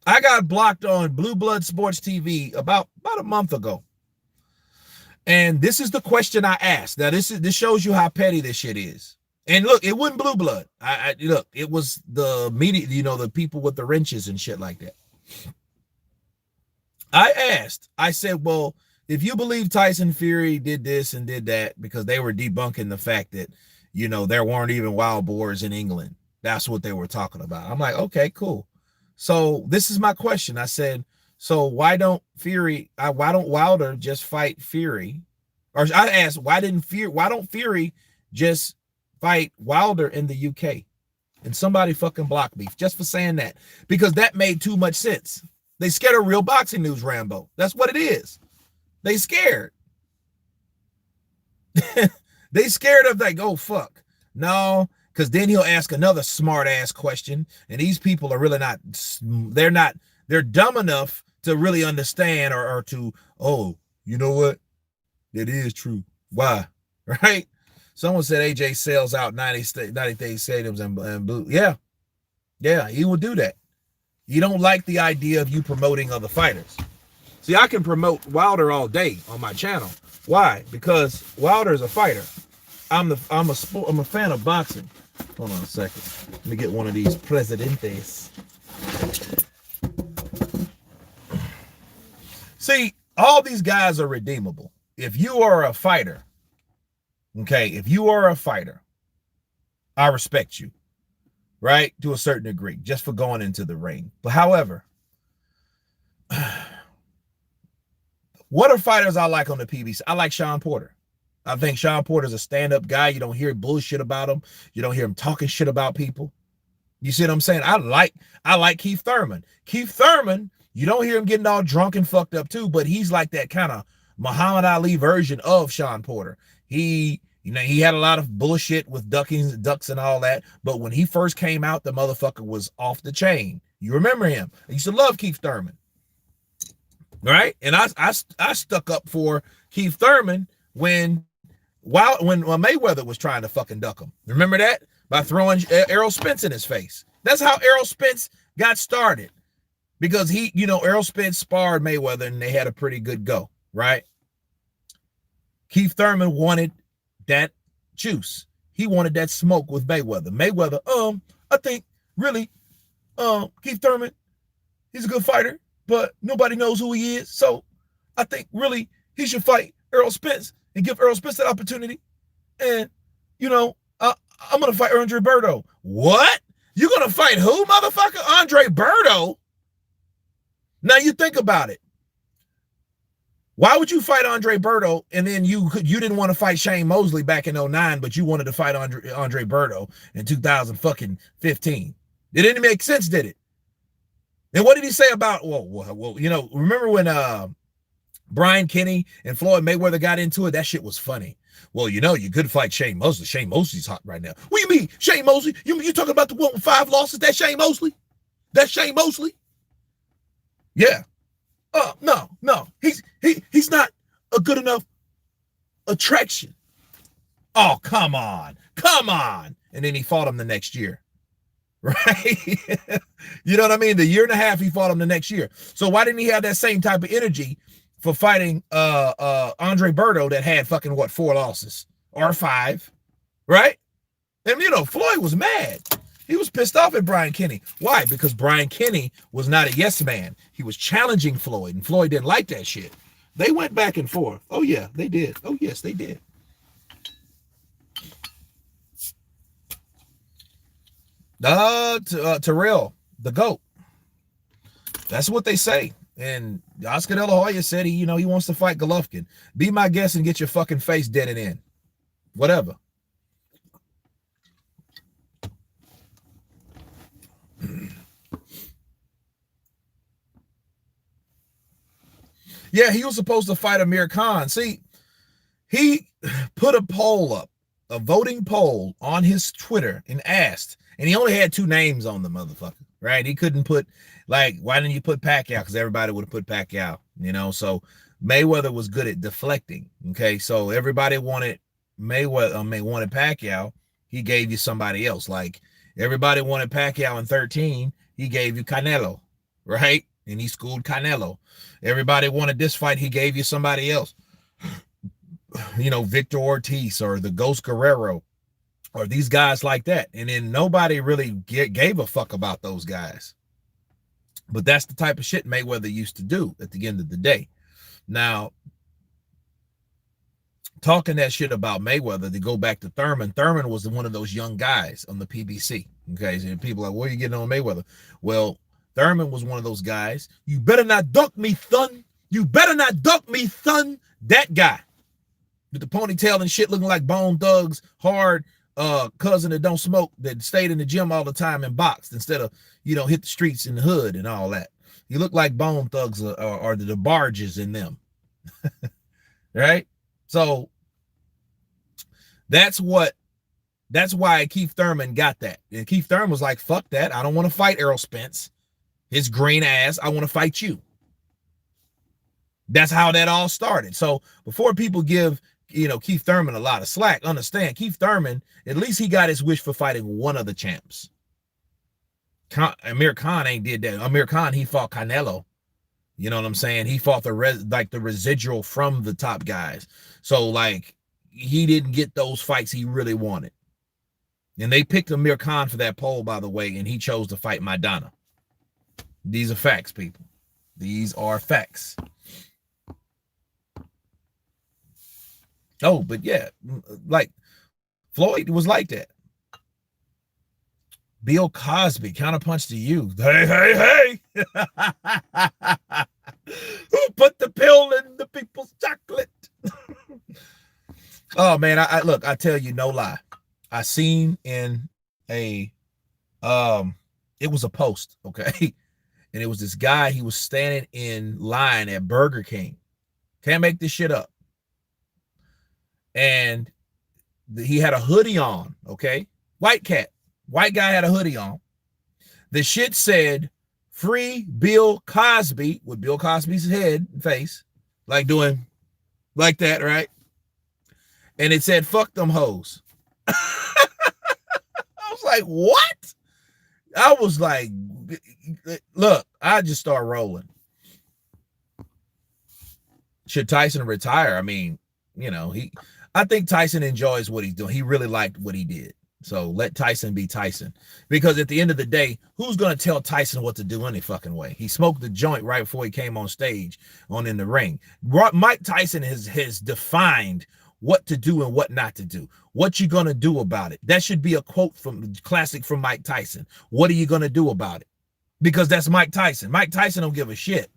I got blocked on Blue Blood Sports TV about a month ago. And this is the question I asked. Now, this shows you how petty this shit is. And look, it wasn't Blue Blood. Look, it was the media, the people with the wrenches and shit like that. I said, well, if you believe Tyson Fury did this and did that because they were debunking the fact that, there weren't even wild boars in England. That's what they were talking about. I'm like, okay, cool. So this is my question. I said, so why don't Wilder just fight Fury? Or I asked, why don't Fury just fight Wilder in the UK? And somebody fucking blocked me just for saying that, because that made too much sense. They scared of real boxing news, Rambo. That's what it is. They scared. They scared of like, oh, fuck. No, because then he'll ask another smart ass question. And these people are really they're dumb enough to really understand or to, oh, you know what? It is true. Why? Right? Someone said AJ sells out 90 stadiums and blue. Yeah. Yeah, he will do that. You don't like the idea of you promoting other fighters. See, I can promote Wilder all day on my channel. Why? Because Wilder is a fighter. I'm a fan of boxing. Hold on a second. Let me get one of these Presidentes. See, all these guys are redeemable. If you are a fighter, okay, if you are a fighter, I respect you, right? To a certain degree, just for going into the ring. But however, what are fighters I like on the PBC? I like Sean Porter. I think Sean Porter's a stand-up guy. You don't hear bullshit about him. You don't hear him talking shit about people. You see what I'm saying? I like Keith Thurman. Keith Thurman, you don't hear him getting all drunk and fucked up too, but he's like that kind of Muhammad Ali version of Sean Porter. He had a lot of bullshit with ducks and all that, but when he first came out, the motherfucker was off the chain. You remember him? I used to love Keith Thurman. Right? And I stuck up for Keith Thurman when Mayweather was trying to fucking duck him. Remember that? By throwing Errol Spence in his face. That's how Errol Spence got started. Because Errol Spence sparred Mayweather and they had a pretty good go, right? Keith Thurman wanted that juice. He wanted that smoke with Mayweather. Mayweather, I think really, Keith Thurman, he's a good fighter, but nobody knows who he is. So I think really he should fight Errol Spence and give Errol Spence that opportunity. And, I'm going to fight Andre Berto. What? You're going to fight who, motherfucker? Andre Berto? Now you think about it. Why would you fight Andre Berto and then you didn't want to fight Shane Mosley back in 2009, but you wanted to fight Andre Berto in 2015? It didn't make sense, did it? And what did he say about, remember when Brian Kenny and Floyd Mayweather got into it? That shit was funny. Well, you could fight Shane Mosley. Shane Mosley's hot right now. What do you mean, Shane Mosley? You talking about the one with 5 losses? That's Shane Mosley? That's Shane Mosley? Yeah. No. He's not a good enough attraction. Oh, come on. And then he fought him the next year. Right? You know what I mean? The year and a half he fought him the next year. So why didn't he have that same type of energy for fighting Andre Berto that had fucking 4 losses or 5, right? And Floyd was mad. He was pissed off at Brian Kenny. Why? Because Brian Kenny was not a yes man. He was challenging Floyd, and Floyd didn't like that shit. They went back and forth. Oh yeah, they did. Oh yes, they did. Terrell, the GOAT. That's what they say. And Oscar De La Hoya said he wants to fight Golovkin. Be my guest and get your fucking face deaded in. Whatever. Yeah, he was supposed to fight Amir Khan. See, he put a poll up, a voting poll on his Twitter and asked, and he only had 2 names on the motherfucker, right? He couldn't put, like, why didn't you put Pacquiao? Because everybody would have put Pacquiao, so Mayweather was good at deflecting, okay? So everybody wanted Mayweather, wanted Pacquiao, he gave you somebody else. Like, everybody wanted Pacquiao in 13, he gave you Canelo, right? And he schooled Canelo. Everybody wanted this fight, he gave you somebody else. Victor Ortiz or the Ghost Guerrero or these guys like that. And then nobody really gave a fuck about those guys. But that's the type of shit Mayweather used to do at the end of the day. Now, talking that shit about Mayweather, to go back to Thurman, Thurman was one of those young guys on the PBC. Okay, so people are like, what are you getting on Mayweather? Well, Thurman was one of those guys. You better not duck me, son. You better not duck me, son. That guy with the ponytail and shit, looking like Bone Thugs, hard cousin that don't smoke, that stayed in the gym all the time and boxed instead of, hit the streets in the hood and all that. You look like Bone Thugs or the barges in them. Right? So that's why Keith Thurman got that. And Keith Thurman was like, fuck that. I don't want to fight Errol Spence. His green ass. I want to fight you. That's how that all started. So before people give, Keith Thurman a lot of slack, understand Keith Thurman, at least he got his wish for fighting one of the champs. Amir Khan ain't did that. Amir Khan, he fought Canelo. You know what I'm saying? He fought the residual from the top guys. So like he didn't get those fights he really wanted. And they picked Amir Khan for that poll, by the way, and he chose to fight Maidana. These are facts, people. These are facts. Oh, but yeah, like Floyd was like that. Bill Cosby, counterpunch to you. Hey. Who put the pill in the people's chocolate? Oh man, I look, I tell you no lie. I seen in it was a post, okay? And it was this guy, he was standing in line at Burger King. Can't make this shit up. And he had a hoodie on, okay? White guy had a hoodie on. The shit said, free Bill Cosby, with Bill Cosby's head and face, like doing like that, right? And it said, fuck them hoes. I was like, what? I was like, look, I just start rolling. Should Tyson retire? I mean, I think Tyson enjoys what he's doing. He really liked what he did. So let Tyson be Tyson. Because at the end of the day, who's going to tell Tyson what to do any fucking way? He smoked the joint right before he came on stage in the ring. Mike Tyson has defined what to do and what not to do. What you going to do about it? That should be a quote classic from Mike Tyson. What are you going to do about it? Because that's Mike Tyson. Mike Tyson don't give a shit.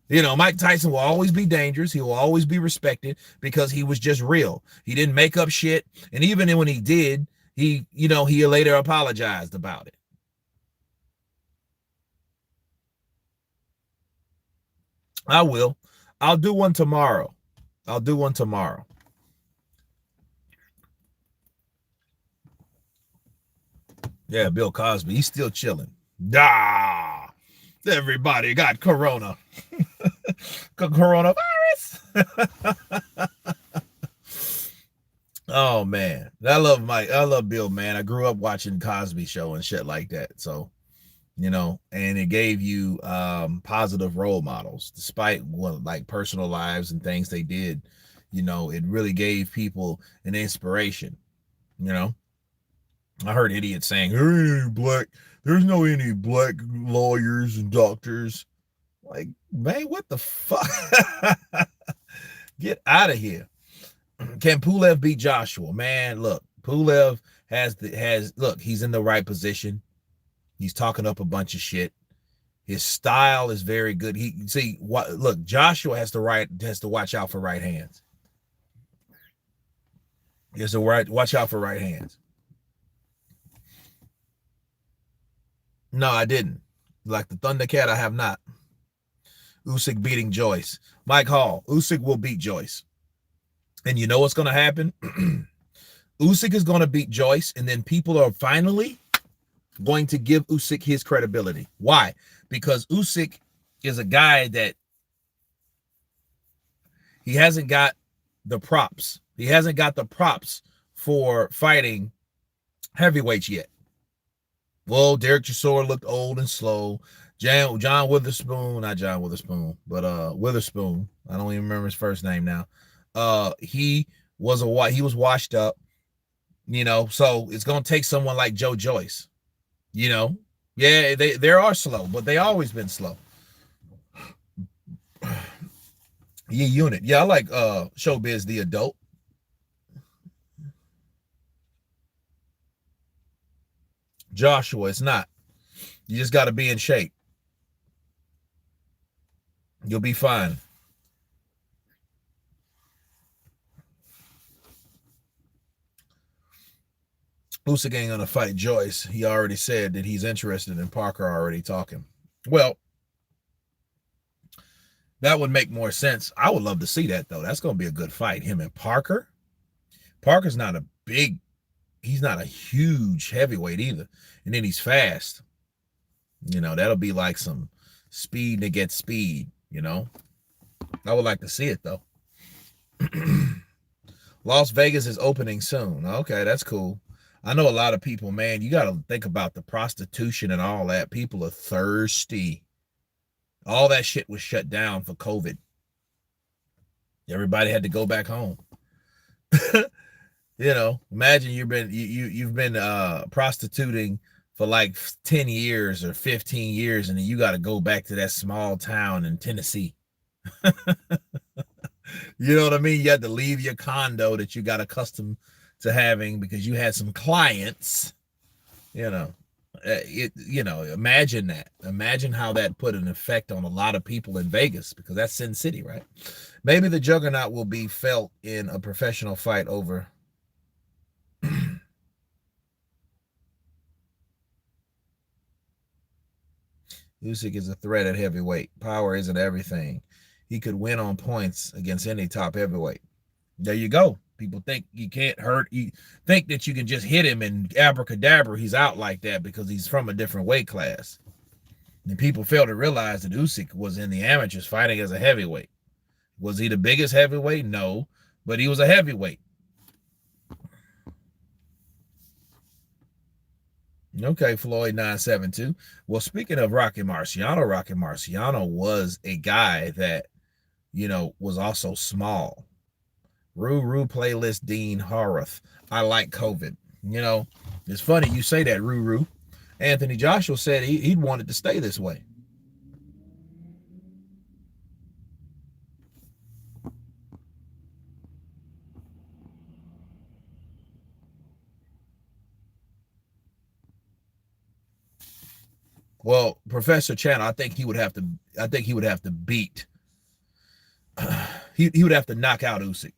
Mike Tyson will always be dangerous. He will always be respected because he was just real. He didn't make up shit. And even when he did, he later apologized about it. I will. I'll do one tomorrow. Yeah, Bill Cosby, he's still chilling. Everybody got corona. Coronavirus. Oh man, I love Bill, man. I grew up watching Cosby Show and shit like that. So, and it gave you positive role models, despite like personal lives and things they did. It really gave people an inspiration. I heard idiots saying, there's no any black lawyers and doctors. Like, man, what the fuck? Get out of here. Can Pulev beat Joshua? Man, look, Pulev he's in the right position. He's talking up a bunch of shit. His style is very good. Joshua has to watch out for right hands. He has to watch out for right hands. No, I didn't. Like the Thundercat, I have not. Usyk beating Joyce. Mike Hall, Usyk will beat Joyce. And you know what's going to happen? Usyk is going to beat Joyce, and then people are finally going to give Usyk his credibility. Why? Because Usyk is a guy that he hasn't got the props. He hasn't got the props for fighting heavyweights yet. Well, Derek Chisora looked old and slow. John Witherspoon, not John Witherspoon, but Witherspoon. I don't even remember his first name now. He was washed up, so it's gonna take someone like Joe Joyce. Yeah, they are slow, but they always been slow. Yeah, unit. Yeah, I like Showbiz the adult. Joshua, it's not. You just got to be in shape. You'll be fine. Usyk ain't gonna fight Joyce. He already said that he's interested in Parker already talking. Well, that would make more sense. I would love to see that, though. That's gonna be a good fight. Him and Parker. Parker's not he's not a huge heavyweight either. And then he's fast. That'll be like some speed to get speed, I would like to see it, though. Las Vegas is opening soon. Okay, that's cool. I know a lot of people, man, you got to think about the prostitution and all that. People are thirsty. All that shit was shut down for COVID. Everybody had to go back home. Imagine you've been prostituting for like 10 years or 15 years, and then you got to go back to that small town in Tennessee. You know what I mean? You had to leave your condo that you got accustomed to having because you had some clients. Imagine that. Imagine how that put an effect on a lot of people in Vegas, because that's Sin City, right? Maybe the juggernaut will be felt in a professional fight over. Usyk is a threat at heavyweight. Power isn't everything. He could win on points against any top heavyweight. There you go. People think you can't hurt. You think that you can just hit him and abracadabra, he's out like that because he's from a different weight class. And people fail to realize that Usyk was in the amateurs fighting as a heavyweight. Was he the biggest heavyweight? No, but he was a heavyweight. Okay, Floyd 972. Well, speaking of Rocky Marciano was a guy that, was also small. Ruru playlist Dean Horath. I like COVID. It's funny you say that, Ruru. Anthony Joshua said he'd wanted to stay this way. Well, Professor Channel, I think he would have to beat. He would have to knock out Usyk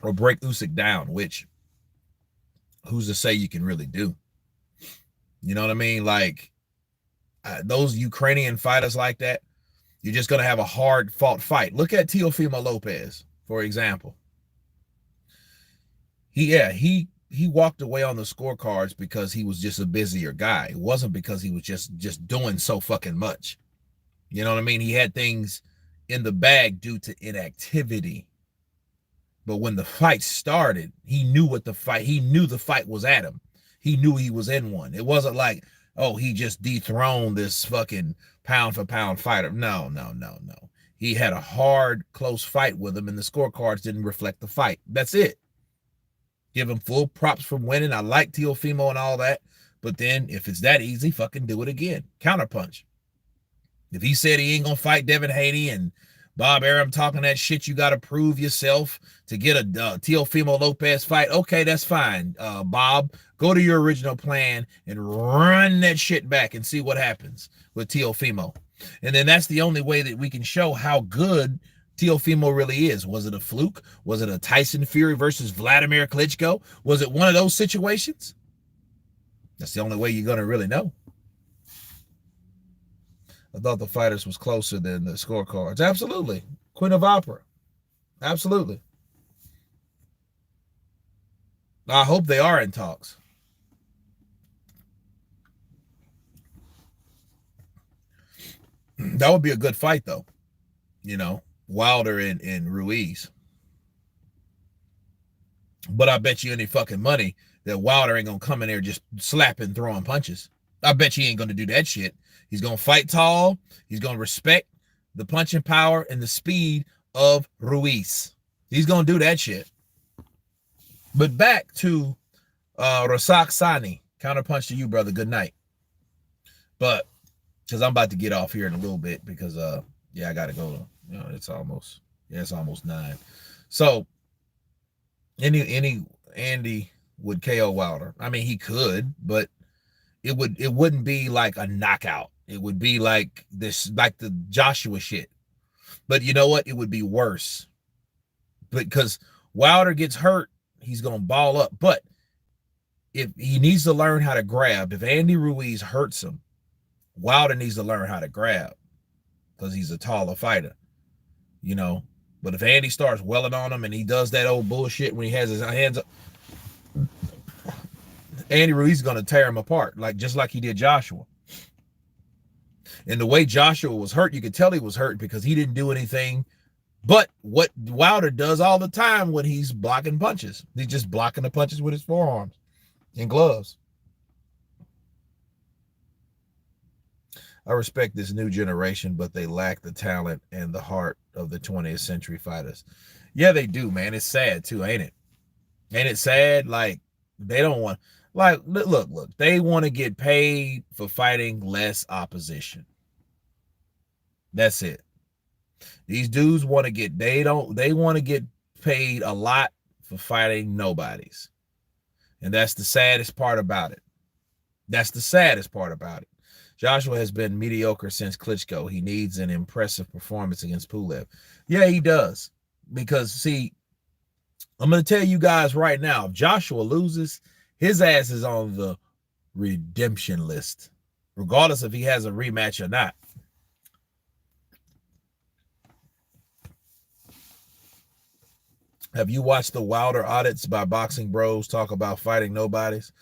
or break Usyk down, which who's to say you can really do? You know what I mean? Like those Ukrainian fighters like that, you're just going to have a hard fought fight. Look at Teofimo Lopez, for example. He walked away on the scorecards because he was just a busier guy. It wasn't because he was just doing so fucking much. You know what I mean? He had things in the bag due to inactivity. But when the fight started, he knew the fight was at him. He knew he was in one. It wasn't like, oh, he just dethroned this fucking pound for pound fighter. No. He had a hard, close fight with him, and the scorecards didn't reflect the fight. That's it. Give him full props for winning. I like Teofimo and all that. But then if it's that easy, fucking do it again. Counterpunch. If he said he ain't going to fight Devin Haney and Bob Arum talking that shit, you got to prove yourself to get a Teofimo Lopez fight. Okay, that's fine. Bob, go to your original plan and run that shit back and see what happens with Teofimo. And then that's the only way that we can show how good Teofimo really is. Was it a fluke? Was it a Tyson Fury versus Vladimir Klitschko? Was it one of those situations? That's the only way you're going to really know. I thought the fighters was closer than the scorecards. Absolutely. Queen of Opera. Absolutely. I hope they are in talks. That would be a good fight, though. You know, Wilder and Ruiz. But I bet you any fucking money that Wilder ain't gonna come in there just slapping, throwing punches. I bet you he ain't gonna do that shit. He's gonna fight tall. He's gonna respect the punching power and the speed of Ruiz. He's gonna do that shit. But back to Rasak Sani. Counterpunch to you, brother. Good night. But because I'm about to get off here in a little bit because yeah, I gotta go. You know, it's almost 9. So Andy would KO Wilder. I mean, he could, but it wouldn't be like a knockout. It would be like this, like the Joshua shit. But you know what? It would be worse because Wilder gets hurt, he's gonna ball up. But if he needs to learn how to grab, if Andy Ruiz hurts him, Wilder needs to learn how to grab because he's a taller fighter, you know. But if Andy starts welling on him and he does that old bullshit when he has his hands up, Andy Ruiz is going to tear him apart, just like he did Joshua. And the way Joshua was hurt, you could tell he was hurt because he didn't do anything but what Wilder does all the time when he's blocking punches. He's just blocking the punches with his forearms and gloves. I respect this new generation, but they lack the talent and the heart of the 20th century fighters. Yeah, they do, man. It's sad too, ain't it? Ain't it sad? Like, they don't want, like, look, they want to get paid for fighting less opposition. That's it. These dudes want to get, they want to get paid a lot for fighting nobodies. And that's the saddest part about it. That's the saddest part about it. Joshua has been mediocre since Klitschko. He needs an impressive performance against Pulev. Yeah, he does. Because, see, I'm going to tell you guys right now, if Joshua loses, his ass is on the redemption list, regardless if he has a rematch or not. Have you watched the Wilder audits by Boxing Bros talk about fighting nobodies?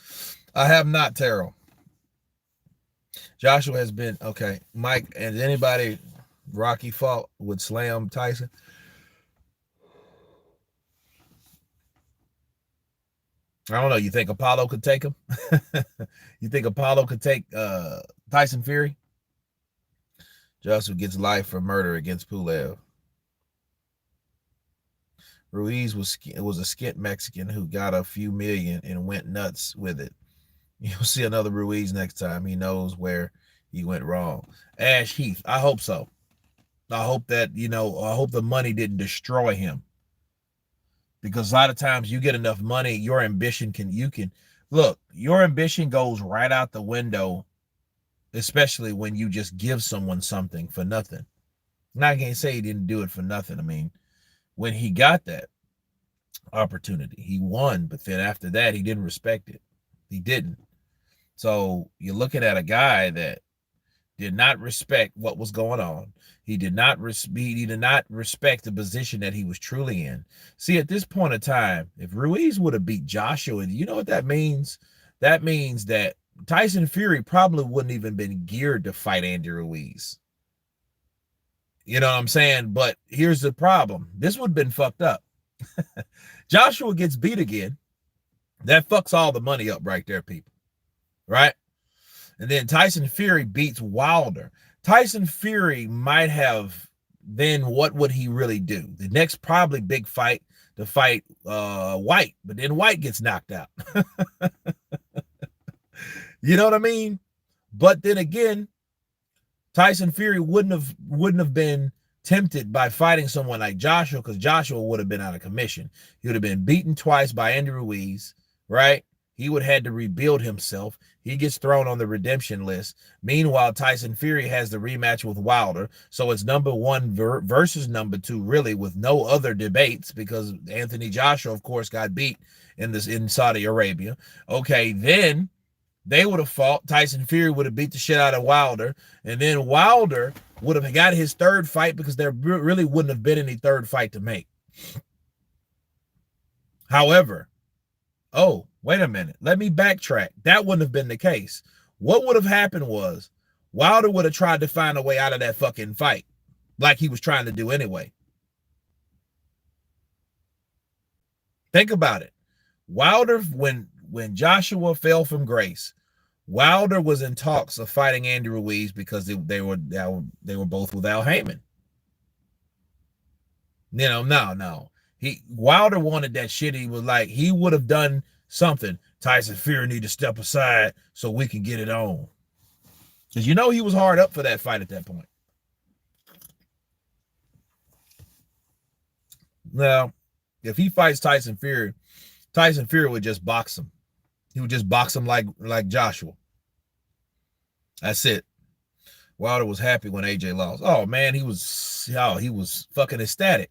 I have not, Terrell. Joshua has been, okay, Mike, and anybody Rocky fought would slam Tyson? I don't know. You think Apollo could take him? You think Apollo could take Tyson Fury? Joshua gets life for murder against Pulev. Ruiz was a skint Mexican who got a few million and went nuts with it. You'll see another Ruiz next time. He knows where he went wrong. Ash Heath, I hope so. I hope that, I hope the money didn't destroy him. Because a lot of times you get enough money, your ambition your ambition goes right out the window, especially when you just give someone something for nothing. Now, I can't say he didn't do it for nothing. I mean, when he got that opportunity, he won, but then after that, he didn't respect it. He didn't. So you're looking at a guy that did not respect what was going on. He did not respect the position that he was truly in. See, at this point in time, if Ruiz would have beat Joshua, you know what that means? That means that Tyson Fury probably wouldn't even been geared to fight Andy Ruiz. You know what I'm saying? But here's the problem. This would have been fucked up. Joshua gets beat again. That fucks all the money up right there, people. Right? And then Tyson Fury beats Wilder. Tyson Fury might have, then what would he really do? The next probably big fight to fight White, but then White gets knocked out. You know what I mean? But then again, Tyson Fury wouldn't have been tempted by fighting someone like Joshua, because Joshua would have been out of commission. He would have been beaten twice by Andy Ruiz, right? He would have had to rebuild himself. He gets thrown on the redemption list. Meanwhile, Tyson Fury has the rematch with Wilder. So it's number one versus number two, really, with no other debates, because Anthony Joshua, of course, got beat in Saudi Arabia. Okay, then They would have fought. Tyson Fury would have beat the shit out of Wilder. And then Wilder would have got his third fight because there really wouldn't have been any third fight to make. However, oh, wait a minute. Let me backtrack. That wouldn't have been the case. What would have happened was Wilder would have tried to find a way out of that fucking fight like he was trying to do anyway. Think about it. Wilder, when Joshua fell from grace, Wilder was in talks of fighting Andy Ruiz because they were both with Al Heyman. You know, no. Wilder wanted that shit. He was like, he would have done something. Tyson Fury need to step aside so we can get it on. Because you know he was hard up for that fight at that point. Now, if he fights Tyson Fury would just box him. He would just box him like Joshua. That's it. Wilder was happy when AJ lost. Oh man, he was fucking ecstatic.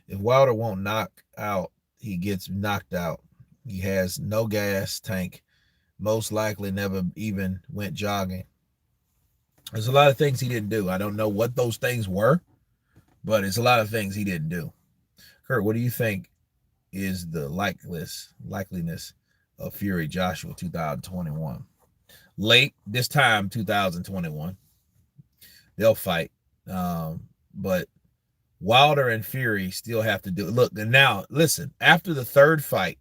If Wilder won't knock out, he gets knocked out. He has no gas tank. Most likely never even went jogging. There's a lot of things he didn't do. I don't know what those things were, but it's a lot of things he didn't do. Kurt, what do you think is the likeliness of Fury Joshua 2021? Late this time, 2021. They'll fight. But Wilder and Fury still have to do it. Look, and now listen, after the third fight,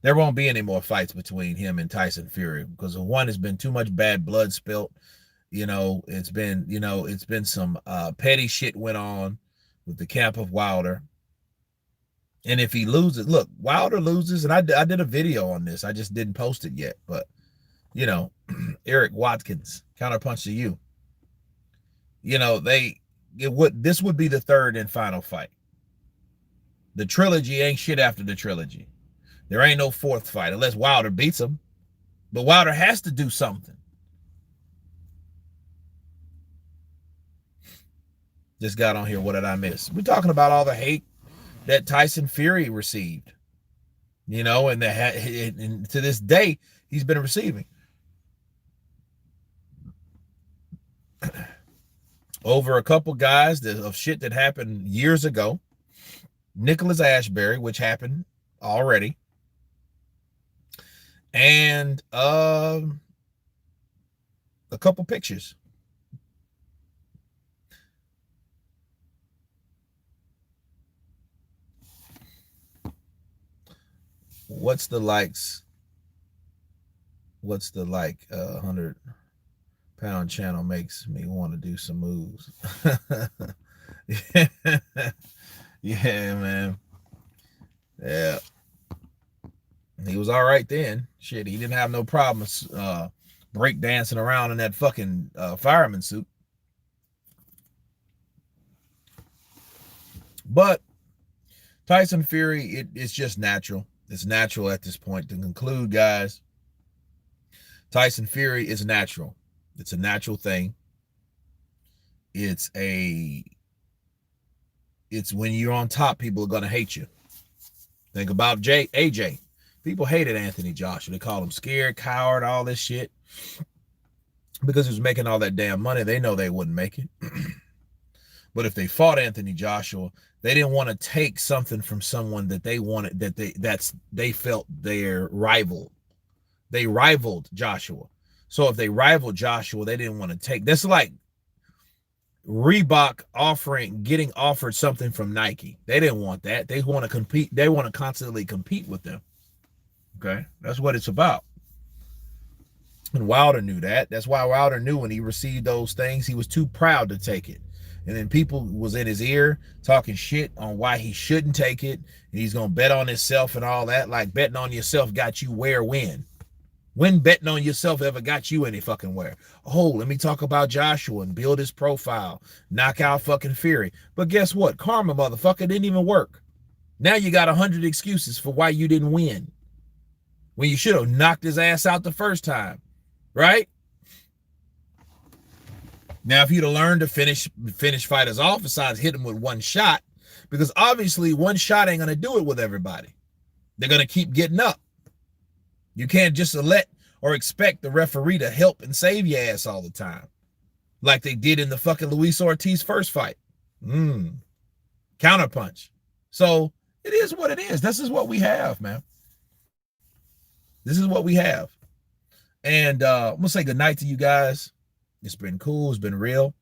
there won't be any more fights between him and Tyson Fury because one has been too much bad blood spilt. You know, it's been some petty shit went on with the camp of Wilder. And if he loses, look, Wilder loses, and I did a video on this. I just didn't post it yet, but you know, Eric Watkins, Counterpunch to you. You know, this would be the third and final fight. The trilogy ain't shit after the trilogy. There ain't no fourth fight unless Wilder beats him. But Wilder has to do something. Just got on here. What did I miss? We're talking about all the hate that Tyson Fury received. You know, and to this day, he's been receiving. Over a couple guys of shit that happened years ago. Nicholas Ashbury, which happened already. And a couple pictures. What's the 100-pound channel makes me want to do some moves. Yeah, man. Yeah. He was all right then. Shit, he didn't have no problems break dancing around in that fucking fireman suit. But Tyson Fury, it's just natural. It's natural at this point. To conclude, guys, Tyson Fury is natural. It's a natural thing. It's when you're on top, people are going to hate you. Think about AJ. People hated Anthony Joshua. They call him scared, coward, all this shit. Because he was making all that damn money, they know they wouldn't make it. But if they fought Anthony Joshua, they didn't want to take something from someone that they wanted, they felt their rival. They rivaled Joshua. So if they rivaled Joshua, they didn't want to take. That's like Reebok getting offered something from Nike. They didn't want that. They want to compete. They want to constantly compete with them. Okay, that's what it's about. And Wilder knew that. That's why Wilder knew when he received those things, he was too proud to take it. And then people was in his ear talking shit on why he shouldn't take it. And he's going to bet on himself and all that. Like betting on yourself got you where, when? When betting on yourself ever got you any fucking where? Oh, let me talk about Joshua and build his profile. Knock out fucking Fury. But guess what? Karma, motherfucker, didn't even work. Now you got 100 excuses for why you didn't win. When you should have knocked his ass out the first time. Right? Now, if you'd have learned to finish fighters off, besides hit them with one shot, because obviously one shot ain't gonna do it with everybody. They're gonna keep getting up. You can't just let or expect the referee to help and save your ass all the time, like they did in the fucking Luis Ortiz first fight. Counterpunch. So it is what it is. This is what we have, man. This is what we have. And I'm gonna say goodnight to you guys. It's been cool. It's been real.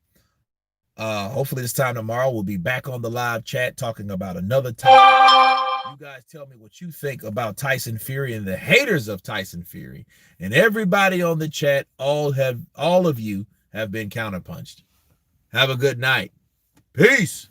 Hopefully this time tomorrow we'll be back on the live chat talking about another topic. You guys tell me what you think about Tyson Fury and the haters of Tyson Fury. And everybody on the chat, all of you have been counterpunched. Have a good night. Peace.